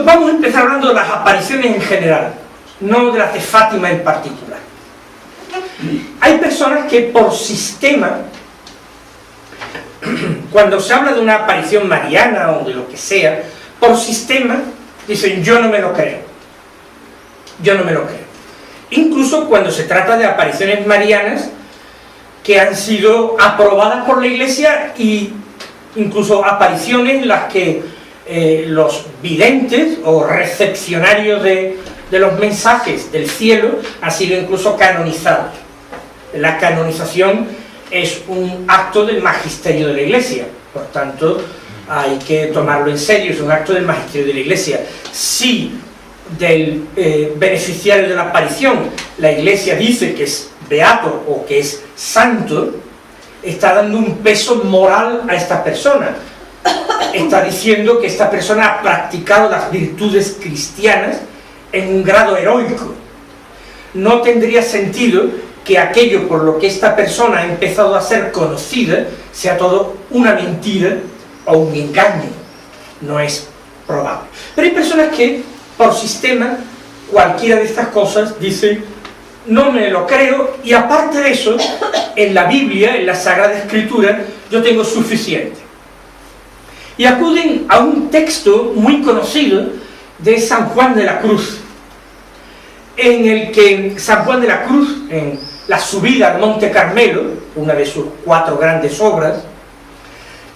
Vamos a empezar hablando de las apariciones en general, no de las de Fátima en particular. Hay personas que por sistema, cuando se habla de una aparición mariana o de lo que sea, por sistema dicen: yo no me lo creo. Yo no me lo creo. Incluso cuando se trata de apariciones marianas que han sido aprobadas por la Iglesia, y incluso apariciones en las que los videntes o recepcionarios de los mensajes del cielo han sido incluso canonizados. La canonización es un acto del magisterio de la Iglesia, por tanto hay que tomarlo en serio, es un acto del magisterio de la Iglesia. Si del beneficiario de la aparición la Iglesia dice que es beato o que es santo, está dando un peso moral a esta persona, está diciendo que esta persona ha practicado las virtudes cristianas en un grado heroico. No tendría sentido que aquello por lo que esta persona ha empezado a ser conocida sea todo una mentira o un engaño. No es probable. Pero hay personas que por sistema cualquiera de estas cosas dicen: no me lo creo, y aparte de eso, en la Biblia, en la Sagrada Escritura, yo tengo suficiente. Y acuden a un texto muy conocido de San Juan de la Cruz, en el que San Juan de la Cruz, en la subida al Monte Carmelo, una de sus 4 grandes obras,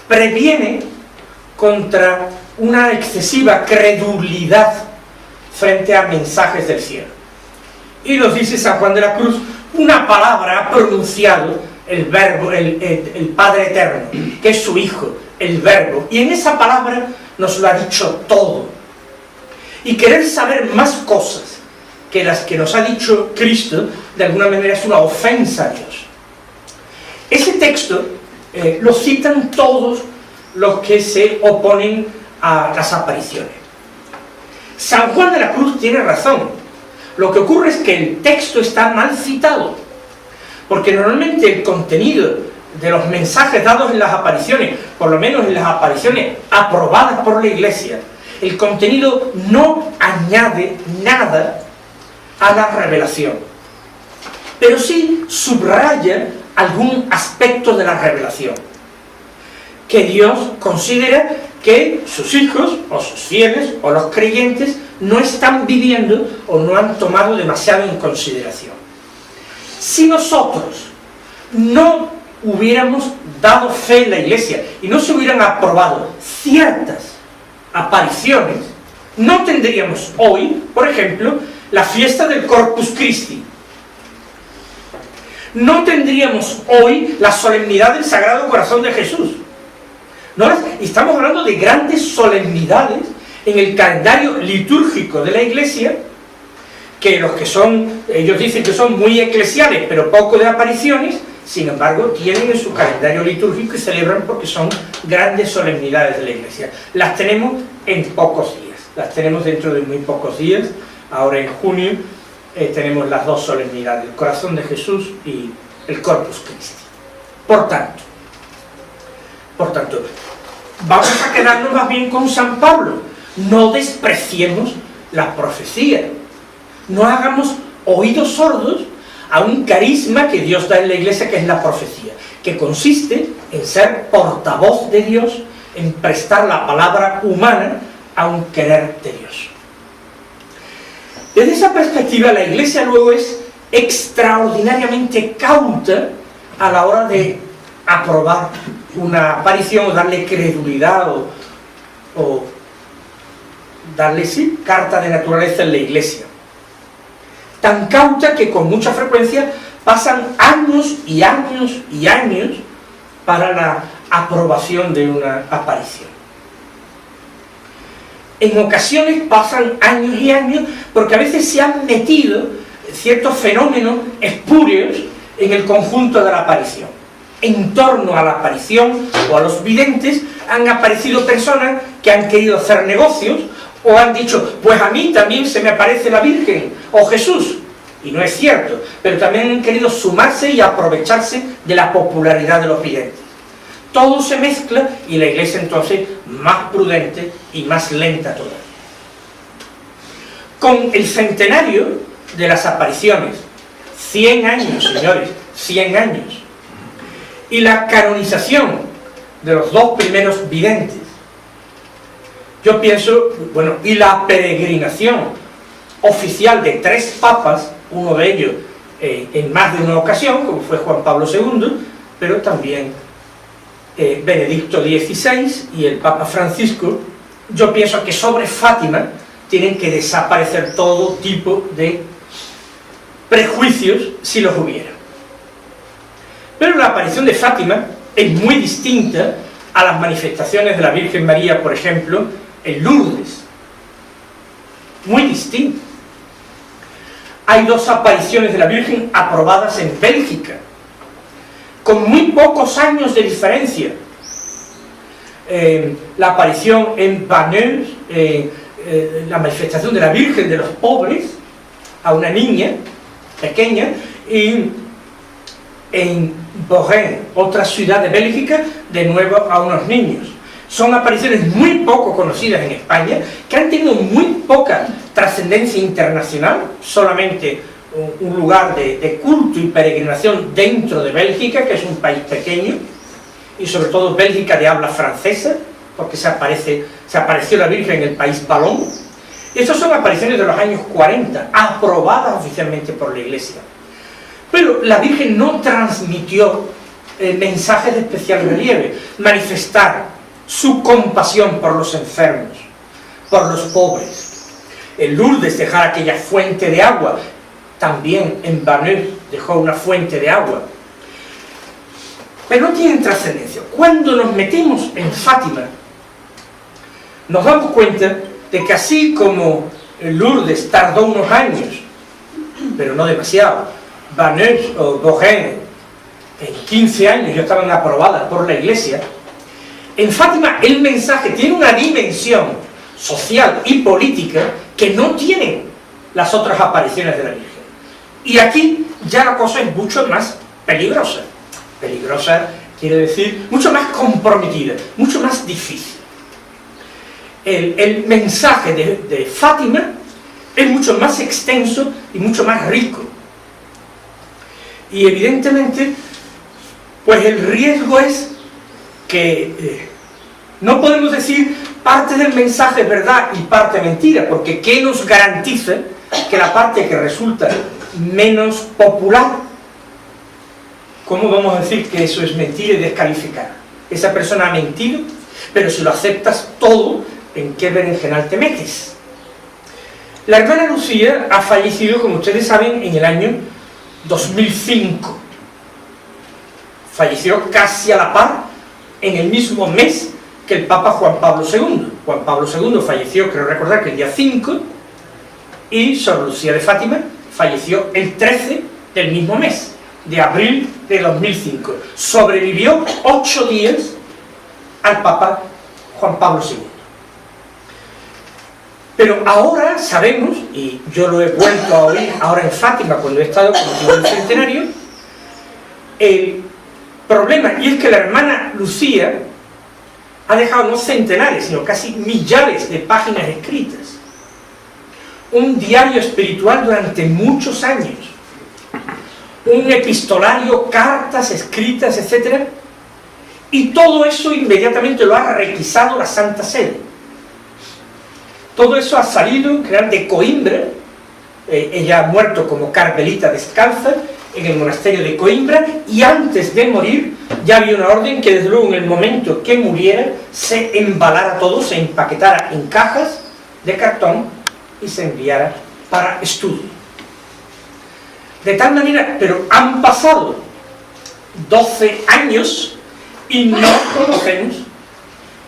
previene contra una excesiva credulidad frente a mensajes del cielo. Y nos dice San Juan de la Cruz: una palabra ha pronunciado el Verbo, el Padre Eterno, que es su Hijo, el Verbo, y en esa palabra nos lo ha dicho todo. Y querer saber más cosas que las que nos ha dicho Cristo, de alguna manera es una ofensa a Dios. Ese texto lo citan todos los que se oponen a las apariciones. San Juan de la Cruz tiene razón. Lo que ocurre es que el texto está mal citado, porque normalmente el contenido de los mensajes dados en las apariciones, por lo menos en las apariciones aprobadas por la Iglesia, el contenido no añade nada a la revelación, pero sí subraya algún aspecto de la revelación, que Dios considera que sus hijos, o sus fieles, o los creyentes, no están viviendo o no han tomado demasiado en consideración. Si nosotros no hubiéramos dado fe en la Iglesia y no se hubieran aprobado ciertas apariciones, no tendríamos hoy, por ejemplo, la fiesta del Corpus Christi. No tendríamos hoy la solemnidad del Sagrado Corazón de Jesús. ¿No? Estamos hablando de grandes solemnidades en el calendario litúrgico de la Iglesia, que los que son, ellos dicen que son muy eclesiales, pero poco de apariciones, sin embargo, tienen en su calendario litúrgico y celebran porque son grandes solemnidades de la Iglesia. Las tenemos en pocos días, las tenemos dentro de muy pocos días. Ahora en junio tenemos las 2 solemnidades, el Corazón de Jesús y el Corpus Christi. Por tanto, vamos a quedarnos más bien con San Pablo. No despreciemos la profecía. No hagamos oídos sordos a un carisma que Dios da en la Iglesia, que es la profecía, que consiste en ser portavoz de Dios, en prestar la palabra humana a un querer de Dios. Desde esa perspectiva, la Iglesia luego es extraordinariamente cauta a la hora de aprobar una aparición, o darle credulidad, o darle, sí, carta de naturaleza en la Iglesia. Tan cauta que con mucha frecuencia pasan años y años y años para la aprobación de una aparición. En ocasiones pasan años y años porque a veces se han metido ciertos fenómenos espurios en el conjunto de la aparición. En torno a la aparición o a los videntes han aparecido personas que han querido hacer negocios, o han dicho: pues a mí también se me aparece la Virgen o Jesús, y no es cierto, pero también han querido sumarse y aprovecharse de la popularidad de los videntes. Todo se mezcla y la Iglesia entonces más prudente y más lenta todavía. Con el centenario de las apariciones, 100 años, señores, 100 años, y la canonización de los dos primeros videntes, yo pienso, bueno, y la peregrinación oficial de 3 papas, uno de ellos en más de una ocasión, como fue Juan Pablo II, pero también Benedicto XVI y el Papa Francisco, yo pienso que sobre Fátima tienen que desaparecer todo tipo de prejuicios, si los hubiera. Pero la aparición de Fátima es muy distinta a las manifestaciones de la Virgen María, por ejemplo, en Lourdes. Muy distinta. Hay 2 apariciones de la Virgen aprobadas en Bélgica, con muy pocos años de diferencia. La aparición en Bagneux, la manifestación de la Virgen de los pobres, a una niña pequeña, y en Bourges, otra ciudad de Bélgica, de nuevo a unos niños. Son apariciones muy poco conocidas en España, que han tenido muy poca trascendencia internacional, solamente un lugar de culto y peregrinación dentro de Bélgica, que es un país pequeño, y sobre todo Bélgica de habla francesa, porque se apareció la Virgen en el país Valón. Estas son apariciones de los años 40, aprobadas oficialmente por la Iglesia. Pero la Virgen no transmitió mensajes de especial relieve, manifestar su compasión por los enfermos, por los pobres. En Lourdes dejar aquella fuente de agua, también en Bagneux dejó una fuente de agua. Pero no tienen trascendencia. Cuando nos metemos en Fátima, nos damos cuenta de que así como Lourdes tardó unos años, pero no demasiado, Bagneux o Bourges en 15 años ya estaban aprobadas por la Iglesia, en Fátima el mensaje tiene una dimensión social y política que no tienen las otras apariciones de la Virgen. Y aquí ya la cosa es mucho más peligrosa. Peligrosa quiere decir mucho más comprometida, mucho más difícil. El mensaje de Fátima es mucho más extenso y mucho más rico. Y evidentemente, pues el riesgo es que no podemos decir parte del mensaje es verdad y parte mentira, porque ¿qué nos garantiza que la parte que resulta menos popular, cómo vamos a decir que eso es mentira y descalificar? Esa persona ha mentido, pero si lo aceptas todo, ¿en qué berenjenal te metes? La hermana Lucía ha fallecido, como ustedes saben, en el año 2005. Falleció casi a la par, en el mismo mes que el Papa Juan Pablo II. Juan Pablo II falleció, creo recordar, que el día 5, y Sor Lucía de Fátima falleció el 13 del mismo mes, de abril de 2005. Sobrevivió 8 días al Papa Juan Pablo II. Pero ahora sabemos, y yo lo he vuelto a oír ahora en Fátima cuando he estado con motivo del centenario, el problema, y es que la hermana Lucía ha dejado no centenares, sino casi millares de páginas escritas. Un diario espiritual durante muchos años. Un epistolario, cartas escritas, etc. Y todo eso inmediatamente lo ha requisado la Santa Sede. Todo eso ha salido de Coimbra. Ella ha muerto como carmelita descalza en el monasterio de Coimbra, y antes de morir ya había una orden que desde luego en el momento que muriera se embalara todo, se empaquetara en cajas de cartón y se enviara para estudio. De tal manera, pero han pasado 12 años y no conocemos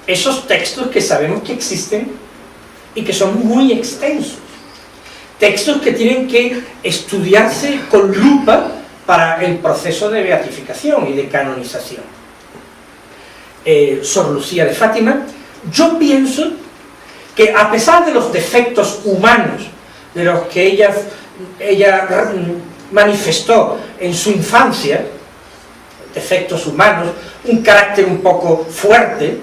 esos textos que sabemos que existen y que son muy extensos. Textos que tienen que estudiarse con lupa para el proceso de beatificación y de canonización. Sor Lucía de Fátima, yo pienso que a pesar de los defectos humanos de los que ella manifestó en su infancia, defectos humanos, un carácter un poco fuerte,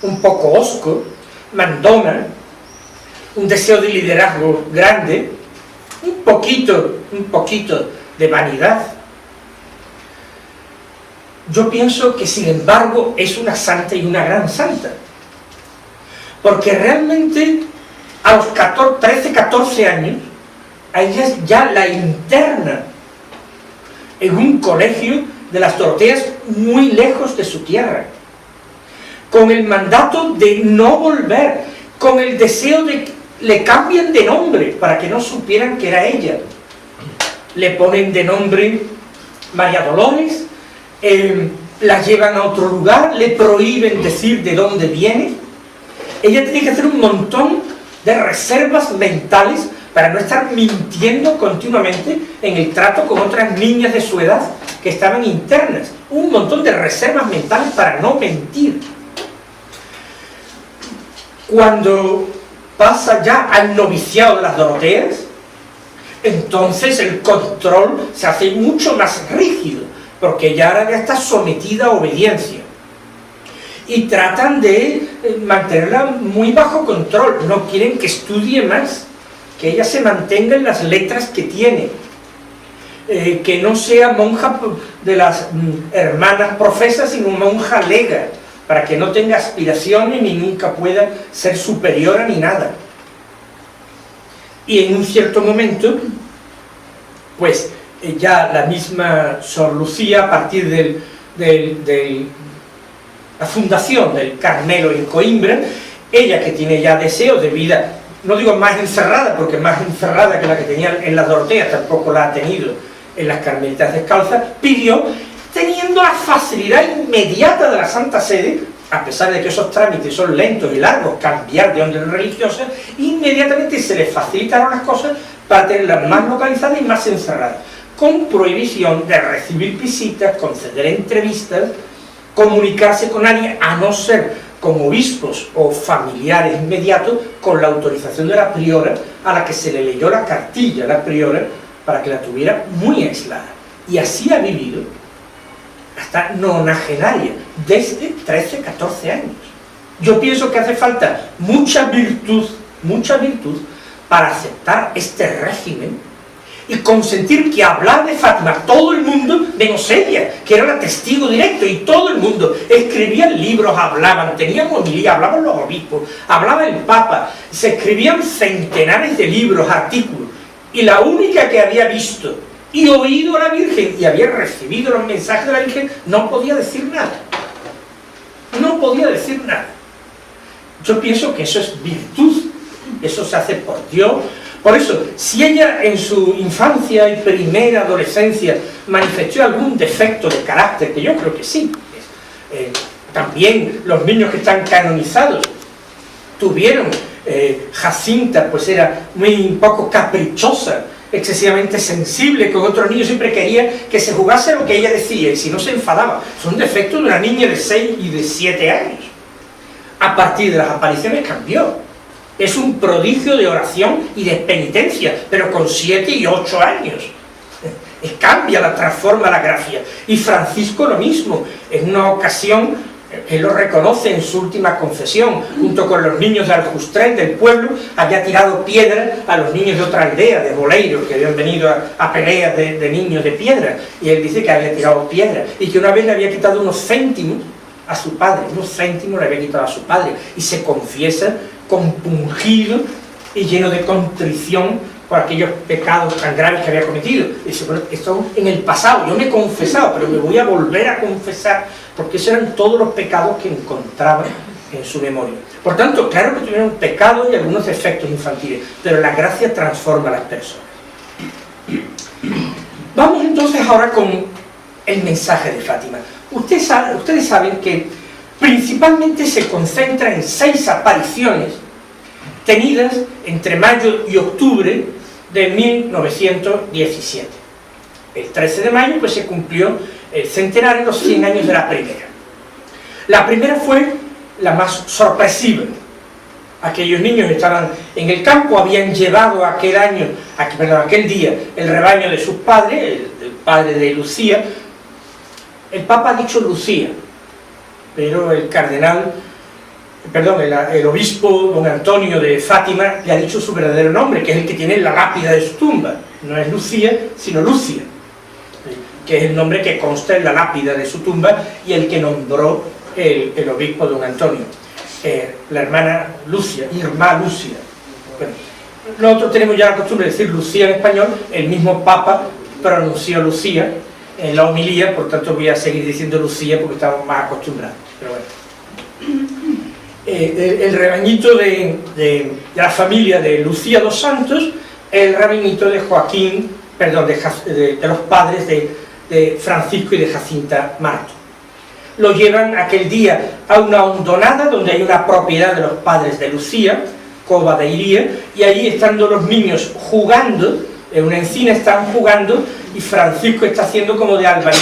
un poco hosco, mandona, un deseo de liderazgo grande, un poquito de vanidad. Yo pienso que, sin embargo, es una santa y una gran santa, porque realmente a los 13, 14 años, a ella ya la interna en un colegio de las Doroteas muy lejos de su tierra, con el mandato de no volver, con el deseo de que le cambien de nombre para que no supieran que era ella. Le ponen de nombre María Dolores, la llevan a otro lugar, le prohíben decir de dónde viene. Ella tiene que hacer un montón de reservas mentales para no estar mintiendo continuamente en el trato con otras niñas de su edad que estaban internas. Un montón de reservas mentales para no mentir. Cuando pasa ya al noviciado de las Doroteas, entonces el control se hace mucho más rígido, porque ya ahora ya está sometida a obediencia. Y tratan de mantenerla muy bajo control, no quieren que estudie más, que ella se mantenga en las letras que tiene, que no sea monja de las hermanas profesas, sino monja lega, para que no tenga aspiraciones ni nunca pueda ser superiora ni nada. Y en un cierto momento, pues ya la misma Sor Lucía, a partir de la fundación del Carmelo en Coimbra, ella que tiene ya deseos de vida, no digo más encerrada, porque más encerrada que la que tenía en las Doroteas tampoco la ha tenido en las Carmelitas Descalzas, pidió, teniendo la facilidad inmediata de la Santa Sede, a pesar de que esos trámites son lentos y largos, cambiar de orden religiosa, inmediatamente se les facilitaron las cosas para tenerlas más localizadas y más encerradas, con prohibición de recibir visitas, conceder entrevistas, comunicarse con nadie, a no ser con obispos o familiares inmediatos, con la autorización de la priora, a la que se le leyó la cartilla a la priora para que la tuviera muy aislada. Y así ha vivido hasta nonagenaria, desde 13, 14 años. Yo pienso que hace falta mucha virtud para aceptar este régimen y consentir que hablar de Fátima todo el mundo, menos ella, que era la testigo directo, y todo el mundo escribían libros, hablaban, tenían homilía, hablaban los obispos, hablaba el Papa, se escribían centenares de libros, artículos, y la única que había visto y oído a la Virgen y había recibido los mensajes de la Virgen no podía decir nada. No podía decir nada. Yo pienso que eso es virtud, eso se hace por Dios. Por eso, si ella en su infancia y primera adolescencia manifestó algún defecto de carácter, que yo creo que sí, también los niños que están canonizados tuvieron, Jacinta pues era muy poco caprichosa, excesivamente sensible, con otros niños siempre quería que se jugase lo que ella decía, y si no se enfadaba. Son defectos de una niña de 6 y de 7 años. A partir de las apariciones cambió. Es un prodigio de oración y de penitencia, pero con 7 y 8 años. Cambia, la transforma la gracia. Y Francisco lo mismo. En una ocasión, él lo reconoce en su última confesión, junto con los niños de Aljustrel, del pueblo, había tirado piedra a los niños de otra aldea, de Boleiro, que habían venido a peleas de niños de piedra. Y él dice que había tirado piedra, y que una vez le había quitado unos céntimos a su padre, unos céntimos le había quitado a su padre, y se confiesa compungido y lleno de contrición por aquellos pecados tan graves que había cometido. Y dice, bueno, esto en el pasado, yo me he confesado, pero me voy a volver a confesar, porque esos eran todos los pecados que encontraba en su memoria. Por tanto, claro que tuvieron pecados y algunos defectos infantiles, pero la gracia transforma a las personas. Vamos entonces ahora con el mensaje de Fátima. Ustedes saben que principalmente se concentra en 6 apariciones tenidas entre mayo y octubre de 1917. El 13 de mayo pues se cumplió el centenario, los 100 años de la primera. La primera fue la más sorpresiva. Aquellos niños estaban en el campo, habían llevado aquel día el rebaño de sus padres, el padre de Lucía. El Papa ha dicho Lucía, pero el cardenal perdón, el obispo don Antonio de Fátima le ha dicho su verdadero nombre, que es el que tiene la lápida de su tumba. No es Lucía, sino Lucia, que es el nombre que consta en la lápida de su tumba y el que nombró el obispo don Antonio. La hermana Lucia, Irmá Lucia. Bueno, nosotros tenemos ya la costumbre de decir Lucía en español, el mismo Papa pronunció Lucía en la homilía, por tanto voy a seguir diciendo Lucía porque estamos más acostumbrados. Pero bueno. El rebañito de la familia de Lucía dos Santos, el rebañito de Joaquín, perdón, de los padres de Francisco y de Jacinta Marto. Lo llevan aquel día a una hondonada donde hay una propiedad de los padres de Lucía, Cova de Iría, y allí estando los niños jugando, en una encina están jugando, y Francisco está haciendo como de albañil,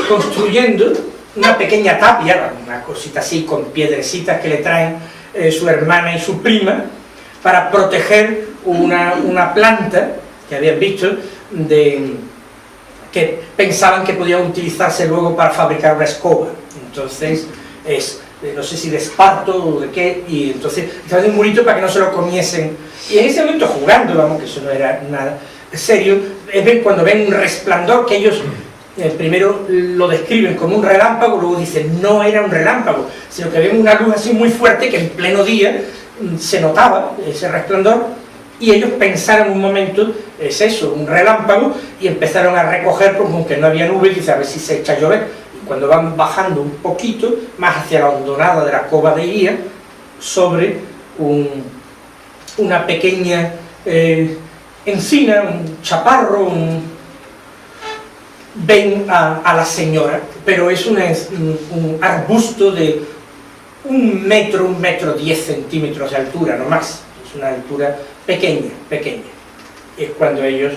construyendo una pequeña tapia, una cosita así con piedrecitas que le traen su hermana y su prima, para proteger una planta que habían visto, que pensaban que podían utilizarse luego para fabricar una escoba. Entonces, no sé si de esparto o de qué, y entonces estaba en un murito para que no se lo comiesen. Y en ese momento jugando, vamos, que eso no era nada serio, cuando ven un resplandor que ellos primero lo describen como un relámpago, luego dicen no era un relámpago, sino que ven una luz así muy fuerte que en pleno día se notaba ese resplandor, y ellos pensaron un momento, es eso, un relámpago, y empezaron a recoger, porque aunque no había nubes, dice a ver si se echa a llover. Y cuando van bajando un poquito más hacia la hondonada de la Cova de Iría, sobre una pequeña encina, un chaparro, ven a la señora, pero es un arbusto de 1 metro 10 centímetros de altura, no más. Es una altura pequeña. Es cuando ellos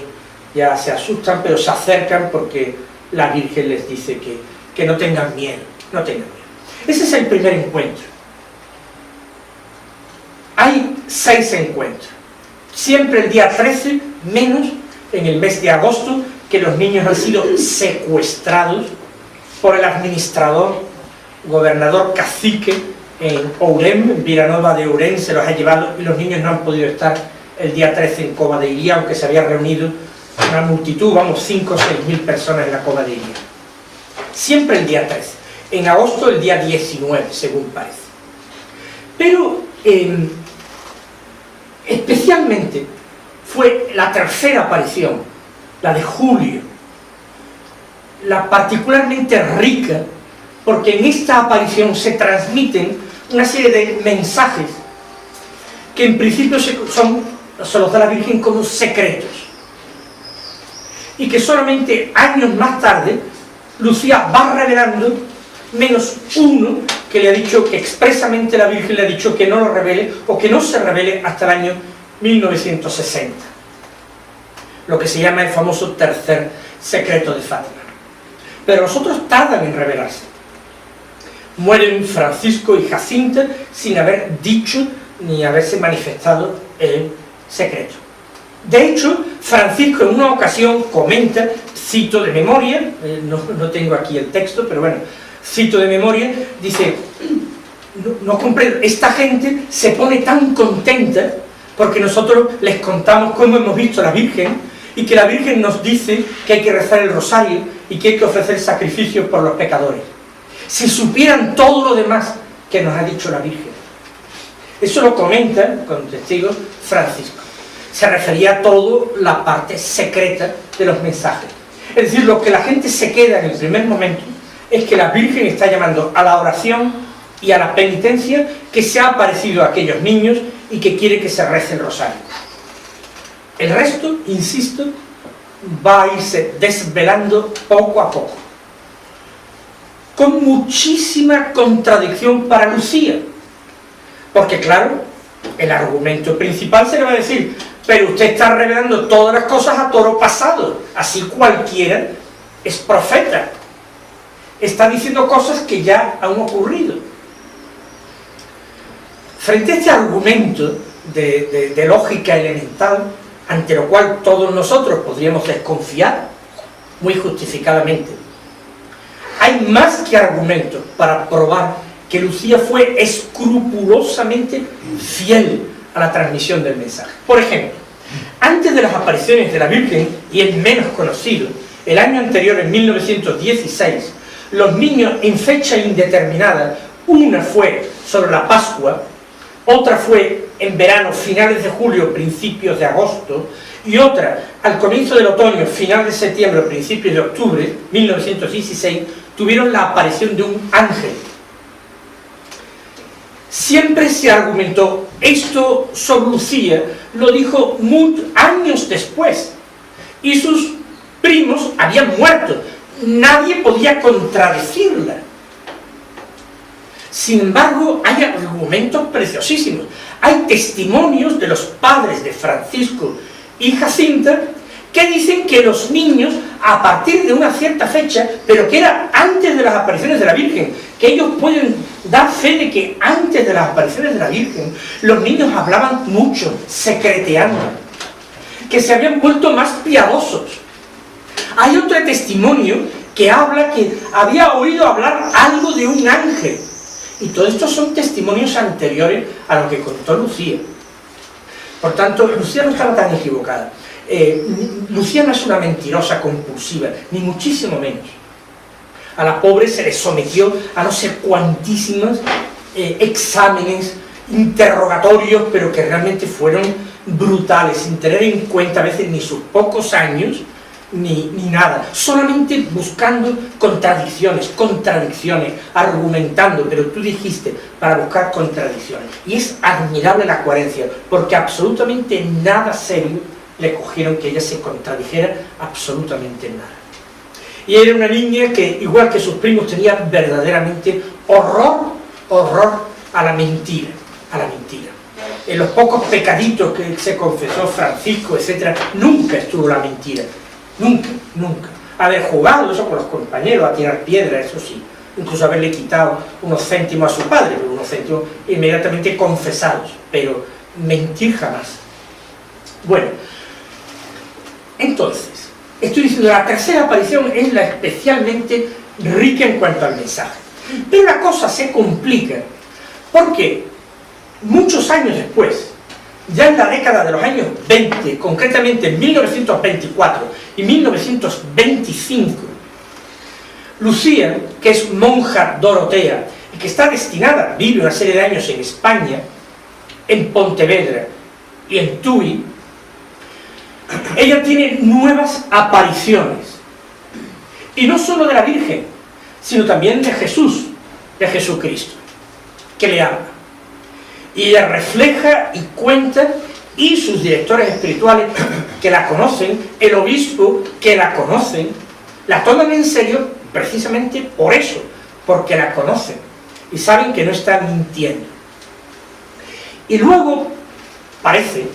ya se asustan, pero se acercan porque la Virgen les dice que no tengan miedo, no tengan miedo. Ese es el primer encuentro. Hay 6 encuentros. Siempre el día 13, menos en el mes de agosto, que los niños han sido secuestrados por el administrador, gobernador cacique en Ourén, en Vilanova de Ourén, se los ha llevado, y los niños no han podido estar el día 13 en Cova de Iría, aunque se había reunido una multitud, vamos, 5 o 6 mil personas en la Cova de Iría. Siempre el día 13. En agosto el día 19, según parece. Pero especialmente fue la tercera aparición, la de julio, la particularmente rica, porque en esta aparición se transmiten una serie de mensajes que en principio se los da la Virgen como secretos, y que solamente años más tarde Lucía va revelando, menos uno que le ha dicho, que expresamente la Virgen le ha dicho que no lo revele, o que no se revele hasta el año 1960, lo que se llama el famoso tercer secreto de Fátima. Pero los otros tardan en revelarse. Mueren Francisco y Jacinta sin haber dicho ni haberse manifestado el secreto. De hecho, Francisco en una ocasión comenta, cito de memoria, no tengo aquí el texto, pero bueno, cito de memoria, dice, no comprendo, esta gente se pone tan contenta porque nosotros les contamos cómo hemos visto a la Virgen, y que la Virgen nos dice que hay que rezar el rosario y que hay que ofrecer sacrificios por los pecadores. Si supieran todo lo demás que nos ha dicho la Virgen. Eso lo comenta con testigos Francisco. Se refería a toda la parte secreta de los mensajes. Es decir, lo que la gente se queda en el primer momento es que la Virgen está llamando a la oración y a la penitencia, que se ha aparecido a aquellos niños y que quiere que se rece el rosario. El resto, insisto, va a irse desvelando poco a poco, con muchísima contradicción para Lucía, porque claro, el argumento principal se le va a decir, pero usted está revelando todas las cosas a toro pasado, así cualquiera es profeta, está diciendo cosas que ya han ocurrido. Frente a este argumento de lógica elemental, ante lo cual todos nosotros podríamos desconfiar muy justificadamente, hay más que argumentos para probar que Lucía fue escrupulosamente fiel a la transmisión del mensaje. Por ejemplo, antes de las apariciones de la Virgen, y el menos conocido, el año anterior, en 1916, los niños en fecha indeterminada, una fue sobre la Pascua, otra fue en verano, finales de julio, principios de agosto, y otra al comienzo del otoño, final de septiembre, principios de octubre, 1916, tuvieron la aparición de un ángel. Siempre se argumentó, esto sobre Lucía lo dijo años después, y sus primos habían muerto, nadie podía contradecirla. Sin embargo, hay argumentos preciosísimos, hay testimonios de los padres de Francisco y Jacinta que dicen que los niños, a partir de una cierta fecha, pero que era antes de las apariciones de la Virgen, que ellos pueden dar fe de que antes de las apariciones de la Virgen, los niños hablaban mucho, secreteando, que se habían vuelto más piadosos. Hay otro testimonio que habla que había oído hablar algo de un ángel, y todos estos son testimonios anteriores a lo que contó Lucía. Por tanto, Lucía no estaba tan equivocada. Lucía no es una mentirosa compulsiva, ni muchísimo menos. A la pobre se le sometió a no sé cuantísimos exámenes, interrogatorios, pero que realmente fueron brutales, sin tener en cuenta a veces ni sus pocos años, ni nada, solamente buscando contradicciones, argumentando, pero tú dijiste, para buscar contradicciones. Y es admirable la coherencia, porque absolutamente nada serio le cogieron que ella se contradijera, absolutamente nada. Y era una niña que, igual que sus primos, tenía verdaderamente horror a la mentira, En los pocos pecaditos que se confesó Francisco, etc., nunca estuvo la mentira. Nunca. Haber jugado eso con los compañeros, a tirar piedras, eso sí. Incluso haberle quitado unos céntimos a su padre, pero unos céntimos inmediatamente confesados. Pero mentir jamás. Bueno, entonces, estoy diciendo, la tercera aparición es la especialmente rica en cuanto al mensaje. Pero la cosa se complica porque muchos años después, ya en la década de los años 20, concretamente en 1924 y 1925, Lucía, que es monja dorotea y que está destinada, vive una serie de años en España, en Pontevedra y en Tui, ella tiene nuevas apariciones, y no solo de la Virgen, sino también de Jesús, de Jesucristo, que le habla. Y ella refleja y cuenta, y sus directores espirituales que la conocen, el obispo que la conocen, la toman en serio precisamente por eso, porque la conocen y saben que no está mintiendo. Y luego parece,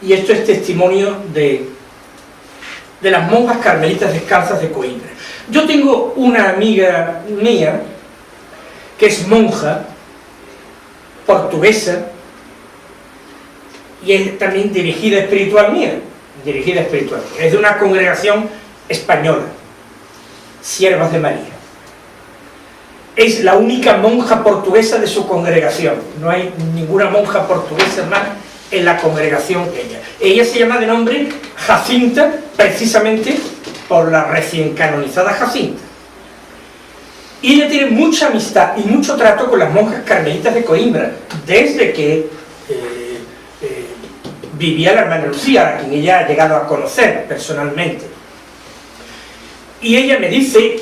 y esto es testimonio de las monjas carmelitas descalzas de Coimbra. Yo tengo una amiga mía que es monja portuguesa y es también dirigida espiritual mía, es de una congregación española, Siervas de María. Es la única monja portuguesa de su congregación, no hay ninguna monja portuguesa más en la congregación que ella. Ella se llama de nombre Jacinta, precisamente por la recién canonizada Jacinta. Y ella tiene mucha amistad y mucho trato con las monjas carmelitas de Coimbra, desde que vivía la hermana Lucía, a quien ella ha llegado a conocer personalmente. Y ella me dice,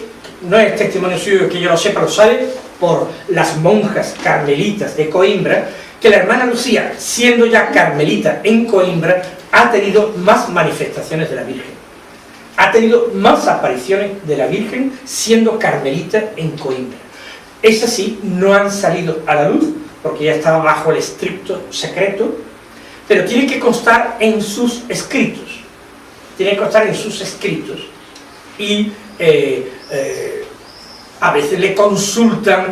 no es testimonio suyo que yo lo sepa, lo sabe por las monjas carmelitas de Coimbra, que la hermana Lucía, siendo ya carmelita en Coimbra, ha tenido más manifestaciones de la Virgen. Ha tenido más apariciones de la Virgen siendo carmelita en Coimbra. Esas sí no han salido a la luz, porque ya estaba bajo el estricto secreto, pero tiene que constar en sus escritos. Y a veces le consultan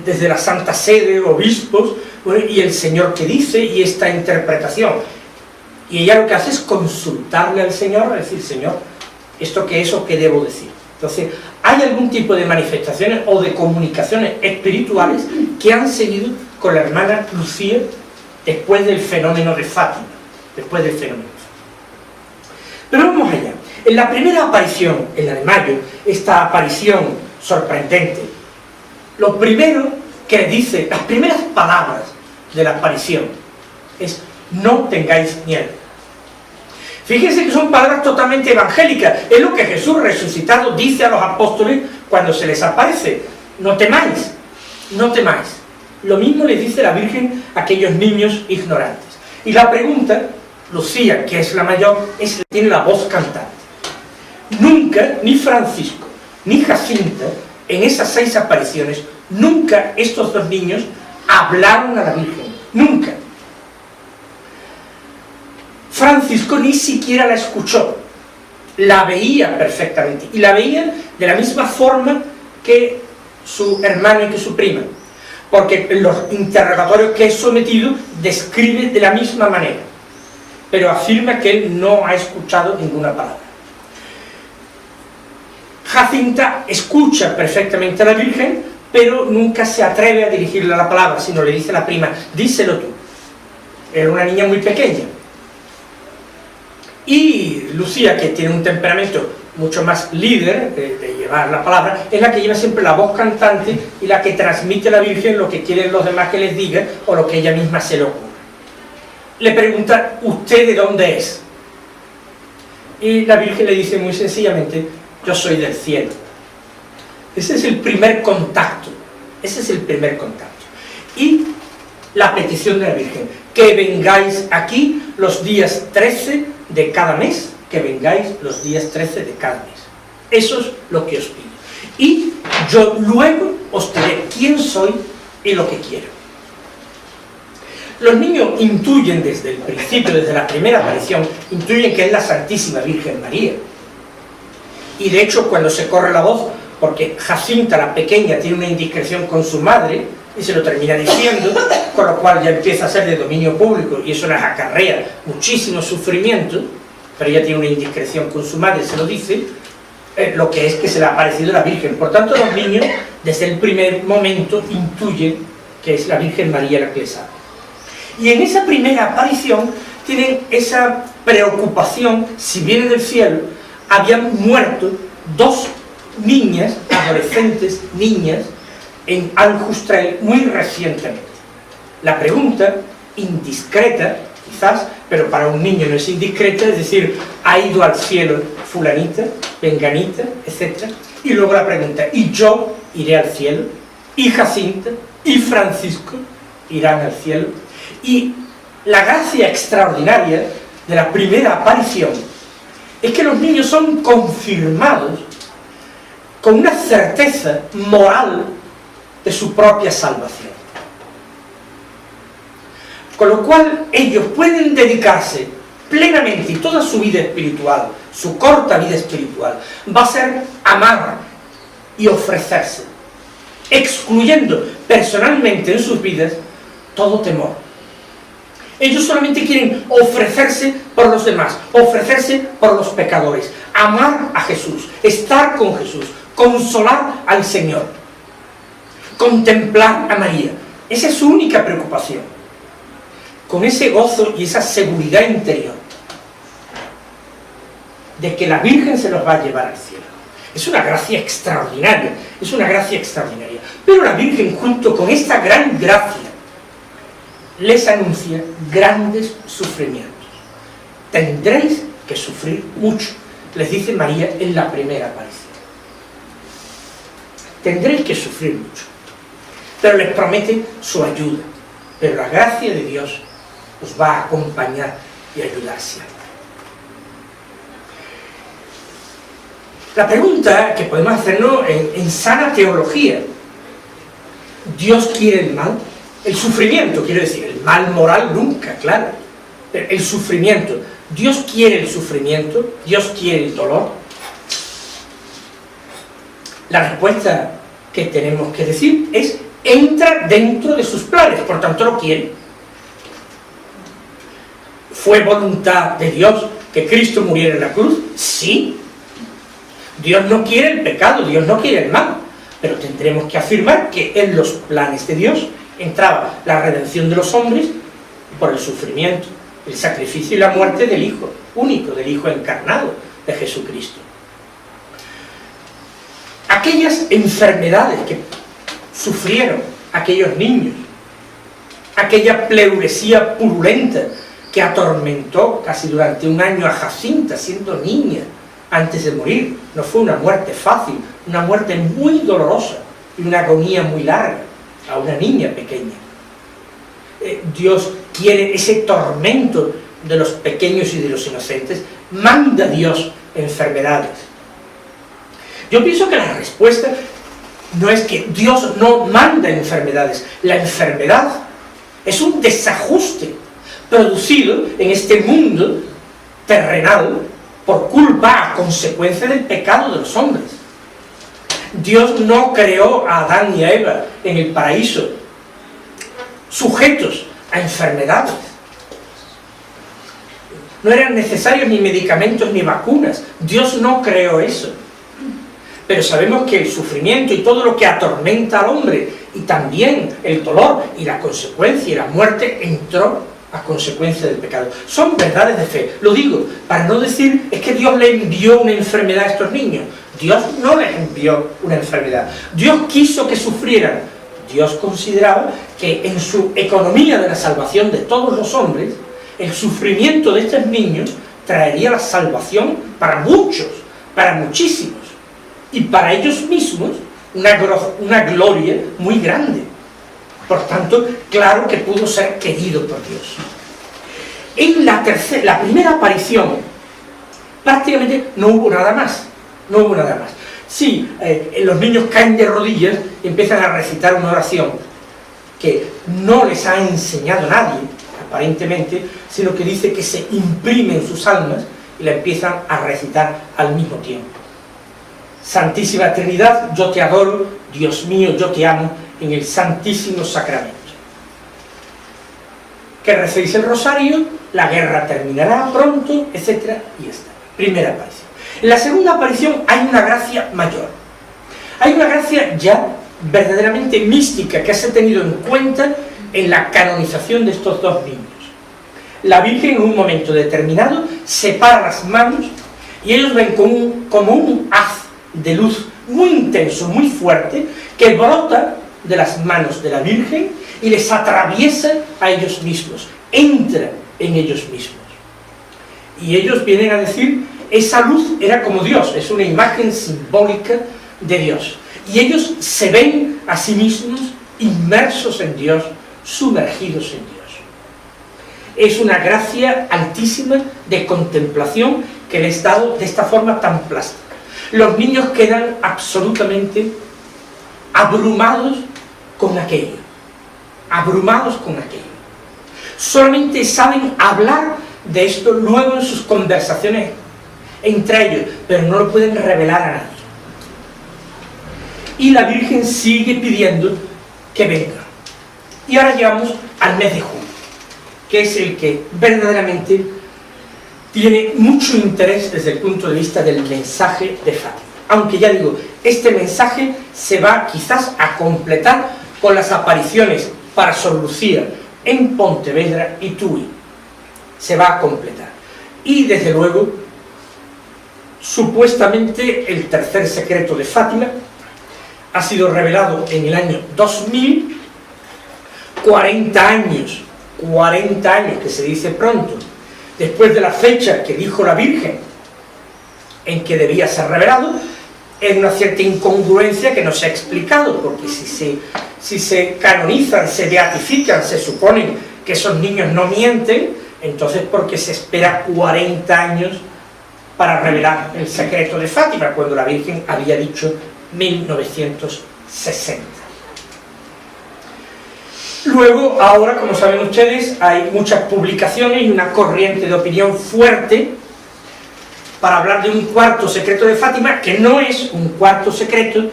desde la Santa Sede, obispos, bueno, y el Señor qué dice, y esta interpretación. Y ella lo que hace es consultarle al Señor, decir, Señor, ¿esto qué es o qué debo decir? Entonces, hay algún tipo de manifestaciones o de comunicaciones espirituales que han seguido con la hermana Lucía después del fenómeno de Fátima, después del fenómeno. Pero vamos allá. En la primera aparición, en la de mayo, esta aparición sorprendente, lo primero que dice, las primeras palabras de la aparición es: no tengáis miedo. Fíjense que son palabras totalmente evangélicas, es lo que Jesús resucitado dice a los apóstoles cuando se les aparece: no temáis, no temáis. Lo mismo les dice la Virgen a aquellos niños ignorantes. Y la pregunta, Lucía, que es la mayor, tiene la voz cantante. Nunca, ni Francisco, ni Jacinta, en esas 6 apariciones, nunca estos 2 niños hablaron a la Virgen, nunca. Francisco ni siquiera la escuchó, la veía perfectamente, y la veía de la misma forma que su hermano y que su prima, porque en los interrogatorios que he sometido describe de la misma manera, pero afirma que él no ha escuchado ninguna palabra. Jacinta escucha perfectamente a la Virgen, pero nunca se atreve a dirigirle la palabra, sino le dice a la prima: díselo tú. Era una niña muy pequeña. Y Lucía, que tiene un temperamento mucho más líder de llevar la palabra, es la que lleva siempre la voz cantante y la que transmite a la Virgen lo que quieren los demás que les diga o lo que ella misma se le ocurre. Le pregunta: ¿usted de dónde es? Y la Virgen le dice muy sencillamente: yo soy del cielo. Ese es el primer contacto, ese es el primer contacto. Y la petición de la Virgen: que vengáis aquí los días 13 de cada mes, que vengáis los días 13 de cada mes. Eso es lo que os pido. Y yo luego os diré quién soy y lo que quiero. Los niños intuyen desde el principio, desde la primera aparición, intuyen que es la Santísima Virgen María. Y de hecho, cuando se corre la voz, porque Jacinta, la pequeña, tiene una indiscreción con su madre, y se lo termina diciendo, con lo cual ya empieza a ser de dominio público, y eso les acarrea muchísimo sufrimiento, pero ella tiene una indiscreción con su madre, se lo dice, lo que es que se le ha aparecido la Virgen. Por tanto, los niños, desde el primer momento, intuyen que es la Virgen María la que les habla. Y en esa primera aparición tienen esa preocupación: si viene del cielo. Habían muerto 2 niñas, adolescentes, niñas, en Aljustrel muy recientemente. La pregunta, indiscreta, quizás, pero para un niño no es indiscreta, es decir, ha ido al cielo fulanita, venganita, etc. Y luego la pregunta: ¿y yo iré al cielo? ¿Y Jacinta? ¿Y Francisco irán al cielo? Y la gracia extraordinaria de la primera aparición es que los niños son confirmados con una certeza moral de su propia salvación. Con lo cual ellos pueden dedicarse plenamente, y toda su vida espiritual, su corta vida espiritual, va a ser amar y ofrecerse, excluyendo personalmente en sus vidas todo temor. Ellos solamente quieren ofrecerse por los demás, ofrecerse por los pecadores, amar a Jesús, estar con Jesús, consolar al Señor, contemplar a María. Esa es su única preocupación. Con ese gozo y esa seguridad interior de que la Virgen se los va a llevar al cielo. Es una gracia extraordinaria, es una gracia extraordinaria. Pero la Virgen, junto con esta gran gracia, les anuncia grandes sufrimientos. Tendréis que sufrir mucho, les dice María en la primera aparición. Tendréis que sufrir mucho, pero les promete su ayuda. Pero la gracia de Dios os va a acompañar y ayudar siempre. La pregunta que podemos hacernos en sana teología: ¿Dios quiere el mal? El sufrimiento, quiero decir, el mal moral nunca, claro. El sufrimiento. ¿Dios quiere el sufrimiento? ¿Dios quiere el dolor? La respuesta que tenemos que decir es: entra dentro de sus planes, por tanto lo quiere. ¿Fue voluntad de Dios que Cristo muriera en la cruz? Sí. Dios no quiere el pecado, Dios no quiere el mal, pero tendremos que afirmar que en los planes de Dios entraba la redención de los hombres por el sufrimiento, el sacrificio y la muerte del Hijo único, del Hijo encarnado de Jesucristo. Aquellas enfermedades que sufrieron aquellos niños, aquella pleuresía purulenta que atormentó casi durante un año a Jacinta siendo niña antes de morir, no fue una muerte fácil, una muerte muy dolorosa y una agonía muy larga a una niña pequeña. Dios quiere ese tormento de los pequeños y de los inocentes, manda Dios enfermedades. Yo pienso que la respuesta no es que Dios no manda enfermedades, la enfermedad es un desajuste producido en este mundo terrenal por culpa, a consecuencia del pecado de los hombres. Dios no creó a Adán y a Eva en el paraíso sujetos a enfermedades. No eran necesarios ni medicamentos ni vacunas. Dios no creó eso. Pero sabemos que el sufrimiento y todo lo que atormenta al hombre, y también el dolor y la consecuencia y la muerte, entró a consecuencia del pecado. Son verdades de fe. Lo digo para no decir es que Dios le envió una enfermedad a estos niños. Dios no les envió una enfermedad. Dios quiso que sufrieran. Dios consideraba que en su economía de la salvación de todos los hombres, el sufrimiento de estos niños traería la salvación para muchos, para muchísimos, y para ellos mismos una gloria muy grande. Por tanto, claro que pudo ser querido por Dios. En la primera aparición, prácticamente no hubo nada más. No hubo nada más. Sí, los niños caen de rodillas y empiezan a recitar una oración que no les ha enseñado nadie, aparentemente, sino que dice que se imprime en sus almas y la empiezan a recitar al mismo tiempo. Santísima Trinidad, yo te adoro, Dios mío, yo te amo, en el Santísimo Sacramento. Que recéis el rosario, la guerra terminará pronto, etc. Y ya está. Primera aparición. En la segunda aparición hay una gracia mayor. Hay una gracia ya verdaderamente mística que se ha tenido en cuenta en la canonización de estos dos niños. La Virgen en un momento determinado separa las manos y ellos ven como un haz de luz muy intenso, muy fuerte, que brota de las manos de la Virgen y les atraviesa a ellos mismos, entra en ellos mismos. Y ellos vienen a decir, esa luz era como Dios, es una imagen simbólica de Dios. Y ellos se ven a sí mismos inmersos en Dios, sumergidos en Dios. Es una gracia altísima de contemplación que les ha dado de esta forma tan plástica. Los niños quedan absolutamente abrumados con aquello. Abrumados con aquello. Solamente saben hablar de esto luego en sus conversaciones entre ellos, pero no lo pueden revelar a nadie. Y la Virgen sigue pidiendo que venga. Y ahora llegamos al mes de junio, que es el que verdaderamente tiene mucho interés desde el punto de vista del mensaje de Fátima. Aunque ya digo, este mensaje se va quizás a completar con las apariciones para Sor Lucía en Pontevedra y Tui. Se va a completar. Y desde luego, supuestamente el tercer secreto de Fátima ha sido revelado en el año 2000, 40 años que se dice pronto, después de la fecha que dijo la Virgen en que debía ser revelado. Es una cierta incongruencia que no se ha explicado, porque si se canonizan, se beatifican, se supone que esos niños no mienten, entonces ¿por qué se espera 40 años para revelar el secreto de Fátima, cuando la Virgen había dicho 1960? Luego, ahora, como saben ustedes, hay muchas publicaciones y una corriente de opinión fuerte para hablar de un cuarto secreto de Fátima, que no es un cuarto secreto,